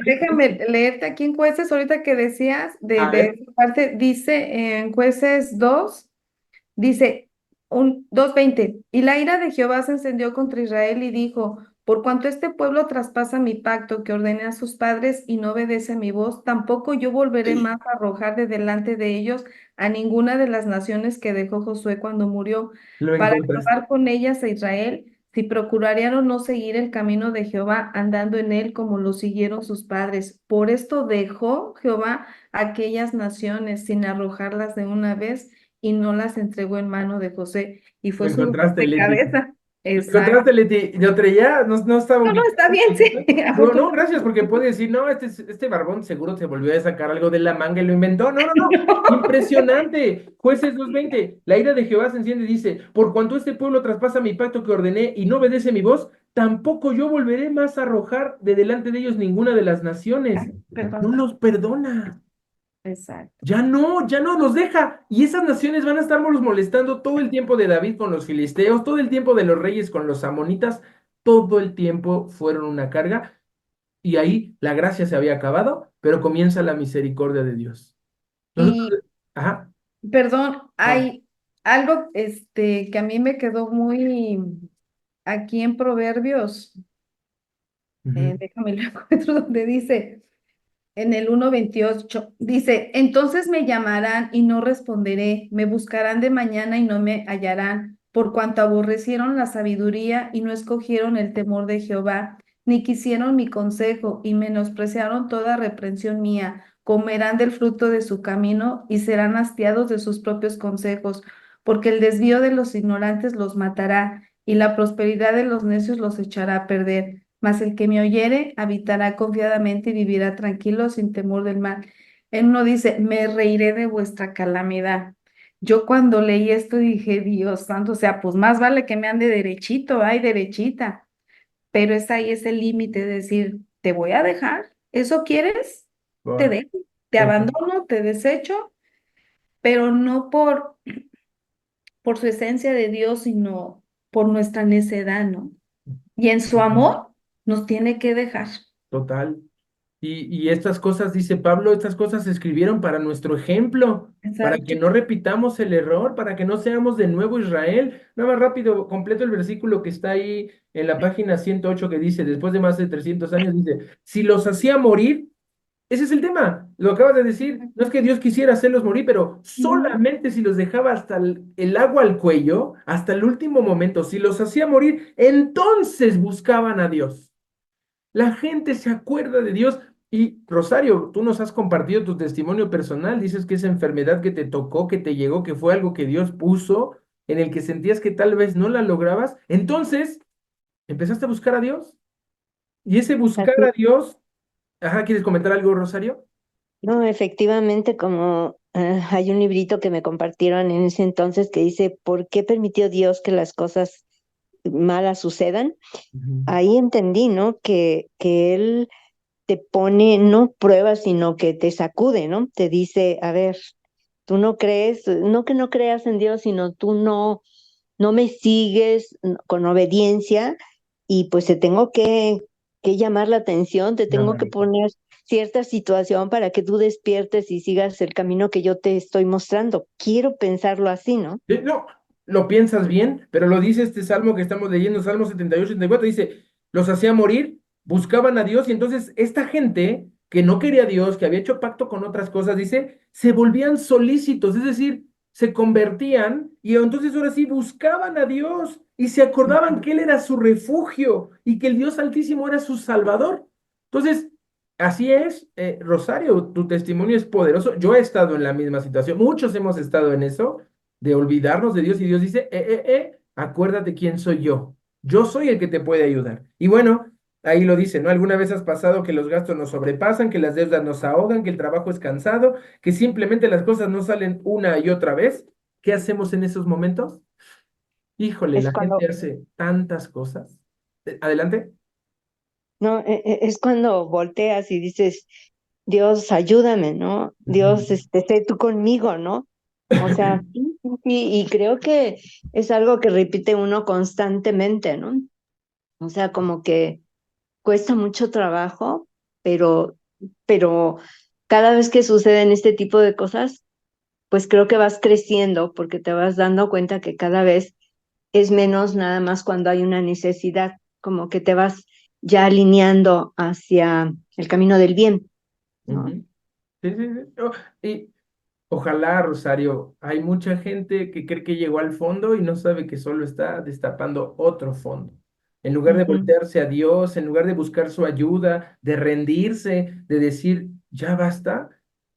Déjame leerte aquí en Jueces, ahorita que decías, A de ver, esa parte, dice en Jueces 2. Dice 2:20, y la ira de Jehová se encendió contra Israel y dijo, por cuanto este pueblo traspasa mi pacto que ordené a sus padres y no obedece a mi voz, tampoco yo volveré más a arrojar de delante de ellos a ninguna de las naciones que dejó Josué cuando murió, lo para encontraste. acabar con ellas a Israel, si procurarían no seguir el camino de Jehová, andando en él como lo siguieron sus padres. Por esto dejó Jehová aquellas naciones sin arrojarlas de una vez y no las entregó en mano de José y Lo fue su dolor encontraste, de Leti. cabeza. Lo Exacto. encontraste, Leti. Lo traía, no estaba No, no, ubicado. está bien, sí, No, no, afortunadamente. gracias, porque puede decir, no, este barbón seguro se volvió a sacar algo de la manga y lo inventó. No, no, no. Impresionante. Jueces 2:20. La ira de Jehová se enciende y dice, por cuanto este pueblo traspasa mi pacto que ordené y no obedece mi voz, tampoco yo volveré más a arrojar de delante de ellos ninguna de las naciones. No Perdón. los perdona. Exacto. Ya no los deja. Y esas naciones van a estarnos molestando todo el tiempo de David con los filisteos, todo el tiempo de los reyes con los amonitas, todo el tiempo fueron una carga. Y ahí la gracia se había acabado, pero comienza la misericordia de Dios. Y Nosotros, ajá, perdón, no, hay algo que a mí me quedó muy aquí en Proverbios, ujú, déjame lo encuentro donde dice, en el 1:28 dice, entonces me llamarán y no responderé, me buscarán de mañana y no me hallarán, por cuanto aborrecieron la sabiduría y no escogieron el temor de Jehová, ni quisieron mi consejo y menospreciaron toda reprensión mía. Comerán del fruto de su camino y serán hastiados de sus propios consejos, porque el desvío de los ignorantes los matará y la prosperidad de los necios los echará a perder. Mas el que me oyere habitará confiadamente y vivirá tranquilo sin temor del mal. Él uno dice, me reiré de vuestra calamidad. Yo cuando leí esto dije, Dios santo, o sea, pues más vale que me ande derechito, ay, derechita. Pero es ahí ese límite de decir, te voy a dejar, ¿eso quieres? Te va, dejo, te total, abandono, te desecho, pero no por su esencia de Dios, sino por nuestra necedad, ¿no? Y en su total, amor nos tiene que dejar. total. Y estas cosas, dice Pablo, estas cosas se escribieron para nuestro ejemplo, para que Exacto. no repitamos el error, para que no seamos de nuevo Israel. Nada más rápido, completo el versículo que está ahí en la página 108 que dice, después de más de 300 años, dice, si los hacía morir, ese es el tema, lo acabas de decir, no es que Dios quisiera hacerlos morir, pero Ujú. solamente si los dejaba hasta el agua al cuello, hasta el último momento, si los hacía morir, entonces buscaban a Dios. La gente se acuerda de Dios. Y Rosario, tú nos has compartido tu testimonio personal, dices que esa enfermedad que te tocó, que te llegó, que fue algo que Dios puso, en el que sentías que tal vez no la lograbas, entonces empezaste a buscar a Dios. Y ese buscar Así, a Dios, ajá, ¿quieres comentar algo, Rosario? no, efectivamente, como hay un librito que me compartieron en ese entonces que dice, ¿por qué permitió Dios que las cosas malas sucedan? Ujú. Ahí entendí, ¿no? Que Él te pone no pruebas, sino que te sacude, ¿no? Te dice, a ver, tú no crees, no que no creas en Dios, sino tú no me sigues con obediencia y pues te tengo que llamar la atención, te tengo que Nada. poner cierta situación para que tú despiertes y sigas el camino que yo te estoy mostrando. Quiero pensarlo así, ¿no? No, lo piensas bien, pero lo dice este salmo que estamos leyendo, Salmo 78-84, dice, los hacía morir, buscaban a Dios, y entonces esta gente que no quería a Dios, que había hecho pacto con otras cosas, dice, se volvían solícitos, es decir, se convertían y entonces ahora sí buscaban a Dios y se acordaban que Él era su refugio y que el Dios Altísimo era su Salvador. Entonces, así es, Rosario, tu testimonio es poderoso. Yo he estado en la misma situación, muchos hemos estado en eso de olvidarnos de Dios y Dios dice, acuérdate quién soy yo. Yo soy el que te puede ayudar. Y bueno, ahí lo dice, ¿no? ¿Alguna vez has pasado que los gastos nos sobrepasan, que las deudas nos ahogan, que el trabajo es cansado, que simplemente las cosas no salen una y otra vez? ¿Qué hacemos en esos momentos? Híjole, Es la gente cuando hace tantas cosas. Adelante. ¿no? Es cuando volteas y dices, Dios, ayúdame, ¿no? Dios, Ujú. sé tú conmigo, ¿no? O sea, sí, sí, sí, y creo que es algo que repite uno constantemente, ¿no? O sea, como que cuesta mucho trabajo, pero, pero cada vez que suceden este tipo de cosas, pues creo que vas creciendo porque te vas dando cuenta que cada vez es menos nada más cuando hay una necesidad, como que te vas ya alineando hacia el camino del bien, ¿no? Ujú. Sí, sí, sí. Y ojalá, Rosario, hay mucha gente que cree que llegó al fondo y no sabe que solo está destapando otro fondo. En lugar de Ujú. voltearse a Dios, en lugar de buscar su ayuda, de rendirse, de decir, ya basta,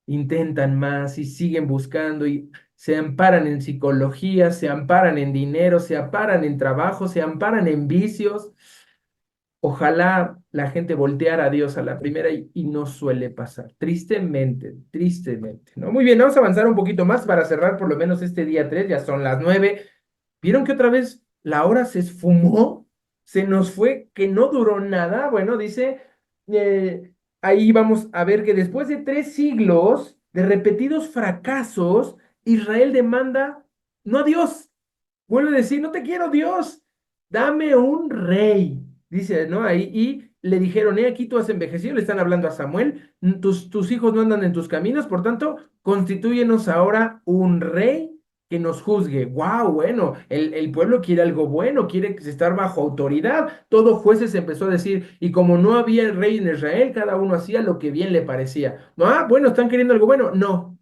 intentan más y siguen buscando y se amparan en psicología, se amparan en dinero, se amparan en trabajo, se amparan en vicios. Ojalá la gente volteara a Dios a la primera y no suele pasar. Tristemente, tristemente, ¿no? Muy bien, vamos a avanzar un poquito más para cerrar por lo menos este día 3. Ya son las 9. ¿Vieron que otra vez la hora se esfumó? Se nos fue, que no duró nada. Bueno, dice, ahí vamos a ver que después de 3 siglos de repetidos fracasos, Israel demanda, no a Dios, vuelve a decir, no te quiero Dios, dame un rey. Dice, ¿no? Ahí, y le dijeron, aquí tú has envejecido, le están hablando a Samuel, tus hijos no andan en tus caminos, por tanto, constitúyenos ahora un rey que nos juzgue. Wow, bueno, el pueblo quiere algo bueno, quiere estar bajo autoridad. Todo jueces empezó a decir, y como no había rey en Israel, cada uno hacía lo que bien le parecía. Ah, bueno, están queriendo algo bueno. No,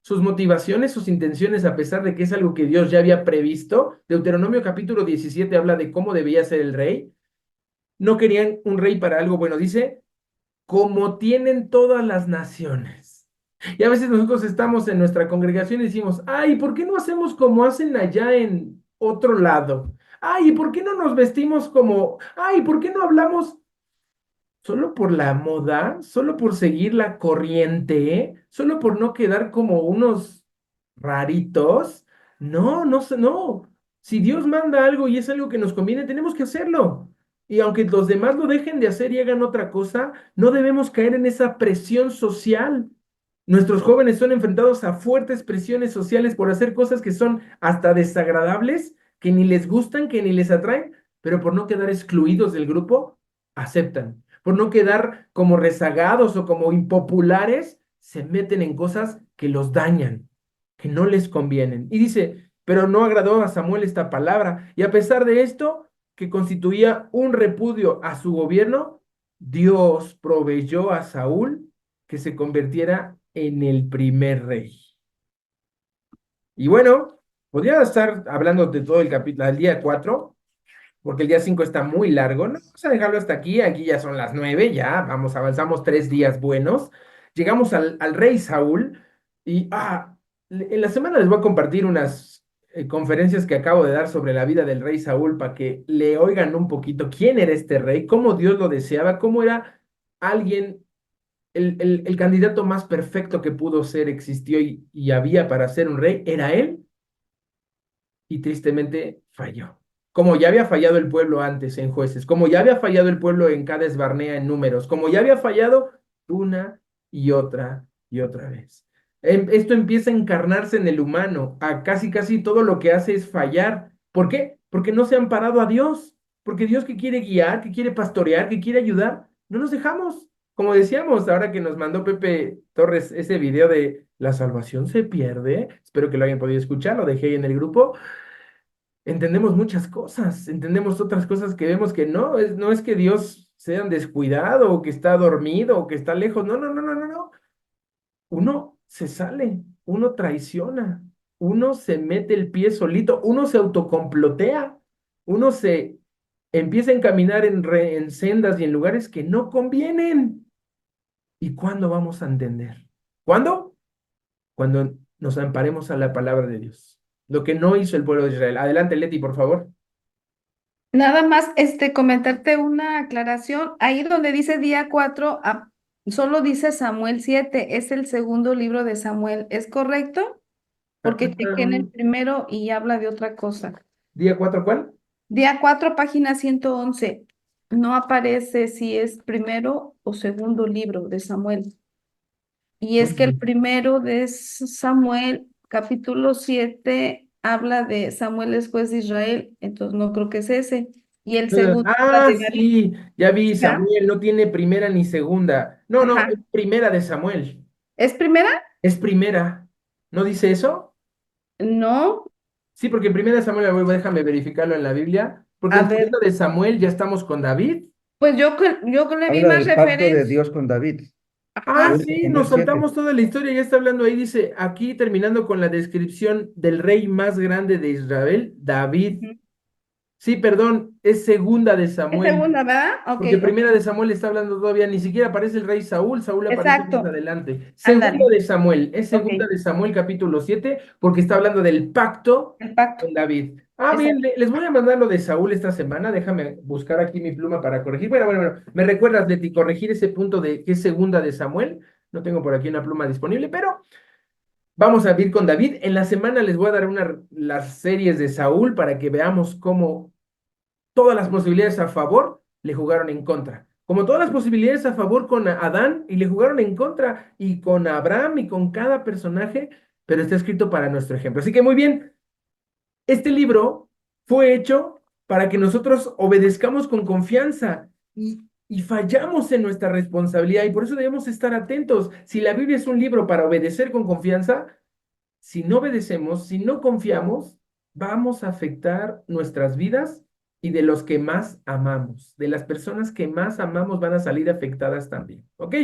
sus motivaciones, sus intenciones, a pesar de que es algo que Dios ya había previsto. Deuteronomio capítulo 17 habla de cómo debía ser el rey. No querían un rey para algo bueno, dice, como tienen todas las naciones. Y a veces nosotros estamos en nuestra congregación y decimos, ay, ¿por qué no hacemos como hacen allá en otro lado? Ay, ¿por qué no nos vestimos como, ay, ¿por qué no hablamos solo por la moda, solo por seguir la corriente, solo por no quedar como unos raritos? No, no, no. Si Dios manda algo y es algo que nos conviene, tenemos que hacerlo. Y aunque los demás lo dejen de hacer y hagan otra cosa, no debemos caer en esa presión social. Nuestros jóvenes son enfrentados a fuertes presiones sociales por hacer cosas que son hasta desagradables, que ni les gustan, que ni les atraen, pero por no quedar excluidos del grupo, aceptan. Por no quedar como rezagados o como impopulares, se meten en cosas que los dañan, que no les convienen. Y dice, pero no agradó a Samuel esta palabra. Y a pesar de esto, que constituía un repudio a su gobierno, Dios proveyó a Saúl que se convirtiera en el primer rey. Y bueno, podría estar hablando de todo el capítulo, del día 4 porque el día 5 está muy largo. No, vamos a dejarlo hasta aquí. Aquí ya son las 9, ya vamos, avanzamos 3 días buenos. Llegamos al rey Saúl y en la semana les voy a compartir unas conferencias que acabo de dar sobre la vida del rey Saúl para que le oigan un poquito quién era este rey, cómo Dios lo deseaba, cómo era alguien, el candidato más perfecto que pudo ser, existió y había para ser un rey, era él y tristemente falló. Como ya había fallado el pueblo antes en jueces, como ya había fallado el pueblo en Cades Barnea en números, como ya había fallado una y otra vez. Esto empieza a encarnarse en el humano, a casi casi todo lo que hace es fallar. ¿Por qué? Porque no se han parado a Dios, porque Dios que quiere guiar, que quiere pastorear, que quiere ayudar, no nos dejamos. Como decíamos, ahora que nos mandó Pepe Torres ese video de la salvación se pierde, espero que lo hayan podido escuchar, lo dejé ahí en el grupo. Entendemos muchas cosas, entendemos otras cosas que vemos que no es que Dios sea un descuidado o que está dormido o que está lejos, no, no, no, no, no, no. Uno se sale, uno traiciona, uno se mete el pie solito, uno se autocomplotea, uno se empieza a encaminar en sendas y en lugares que no convienen. ¿Y cuándo vamos a entender? ¿Cuándo? Cuando nos amparemos a la palabra de Dios. Lo que no hizo el pueblo de Israel. Adelante, Leti, por favor. Nada más, comentarte una aclaración. Ahí donde dice día 4, solo dice Samuel 7, es el segundo libro de Samuel, ¿es correcto? Porque chequé en el primero y habla de otra cosa. ¿Día 4 cuál? Día 4, página 111. no aparece si es primero o segundo libro de Samuel. Y es que el Ujú. primero de Samuel, capítulo 7, habla de Samuel es juez de Israel, entonces no creo que es ese. Y el segundo habla de David. Sí, ya vi, ¿Ya? Samuel no tiene primera ni segunda. No, no, es Ajá. primera de Samuel. ¿Es primera? Es primera. ¿No dice eso? No. Sí, porque en primera de Samuel, a ver, déjame verificarlo en la Biblia, porque A en ver, segunda de Samuel ya estamos con David. pues yo le vi Habla más del pacto de referencia. Dios con David. Ah, Ajá. Según sí, Samuel nos 7. saltamos toda la historia, ya está hablando ahí, dice, aquí terminando con la descripción del rey más grande de Israel, David. Ujú. Sí, perdón, es segunda de Es Samuel, segunda, ¿verdad? Ok, porque ok. primera de Samuel está hablando todavía, ni siquiera aparece el rey Saúl, Saúl aparece más Exacto. adelante. Segunda Ándale. de Samuel, es Ok. segunda de Samuel capítulo 7, porque está hablando del pacto El pacto. con David. Ah, bien, Exacto. les voy a mandar lo de Saúl esta semana, déjame buscar aquí mi pluma para corregir. Bueno, me recuerdas, Leti, corregir ese punto de que es segunda de Samuel. No tengo por aquí una pluma disponible, pero vamos a ir con David. En la semana les voy a dar las series de Saúl para que veamos cómo todas las posibilidades a favor le jugaron en contra. Como todas las posibilidades a favor con Adán y le jugaron en contra, y con Abraham y con cada personaje, pero está escrito para nuestro ejemplo. Así que muy bien, este libro fue hecho para que nosotros obedezcamos con confianza y fallamos en nuestra responsabilidad, y por eso debemos estar atentos. Si la Biblia es un libro para obedecer con confianza, si no obedecemos, si no confiamos, vamos a afectar nuestras vidas y de los que más amamos. De las personas que más amamos van a salir afectadas también. ¿Ok?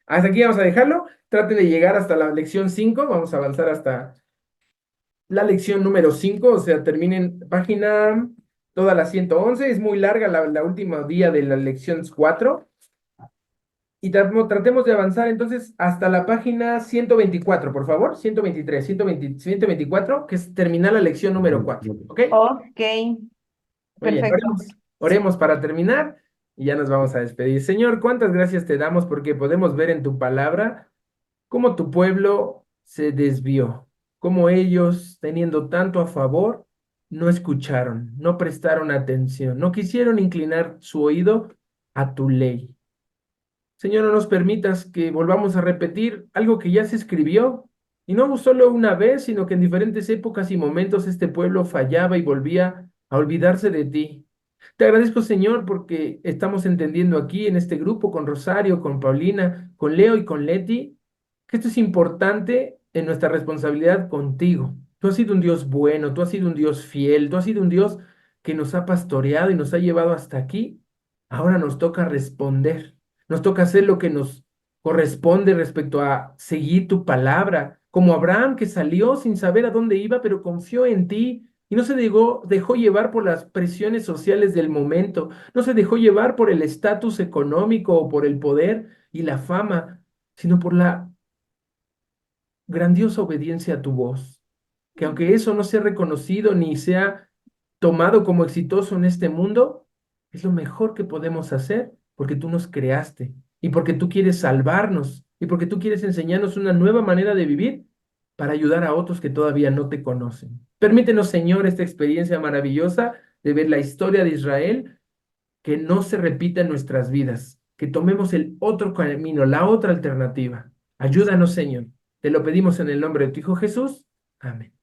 Hasta aquí vamos a dejarlo. Traten de llegar hasta la lección 5. Vamos a avanzar hasta la lección número 5. O sea, terminen página toda la 111. Es muy larga la última día de la lección 4. Y tratemos de avanzar entonces hasta la página 124, por favor. 123, 120, 124, que es terminar la lección número 4. ¿Ok? Ok, Muy bien, perfecto. oremos para terminar y ya nos vamos a despedir. Señor, cuántas gracias te damos porque podemos ver en tu palabra cómo tu pueblo se desvió, cómo ellos, teniendo tanto a favor, no escucharon, no prestaron atención, no quisieron inclinar su oído a tu ley. Señor, no nos permitas que volvamos a repetir algo que ya se escribió, y no solo una vez, sino que en diferentes épocas y momentos este pueblo fallaba y volvía a olvidarse de ti. Te agradezco, Señor, porque estamos entendiendo aquí en este grupo con Rosario, con Paulina, con Leo y con Leti, que esto es importante en nuestra responsabilidad contigo. Tú has sido un Dios bueno, tú has sido un Dios fiel, tú has sido un Dios que nos ha pastoreado y nos ha llevado hasta aquí. Ahora nos toca responder. Nos toca hacer lo que nos corresponde respecto a seguir tu palabra, como Abraham que salió sin saber a dónde iba, pero confió en ti y no se dejó llevar por las presiones sociales del momento, no se dejó llevar por el estatus económico o por el poder y la fama, sino por la grandiosa obediencia a tu voz, que aunque eso no sea reconocido ni sea tomado como exitoso en este mundo, es lo mejor que podemos hacer porque tú nos creaste y porque tú quieres salvarnos y porque tú quieres enseñarnos una nueva manera de vivir para ayudar a otros que todavía no te conocen. Permítenos, Señor, esta experiencia maravillosa de ver la historia de Israel, que no se repita en nuestras vidas, que tomemos el otro camino, la otra alternativa. Ayúdanos, Señor. Te lo pedimos en el nombre de tu Hijo Jesús. Amén.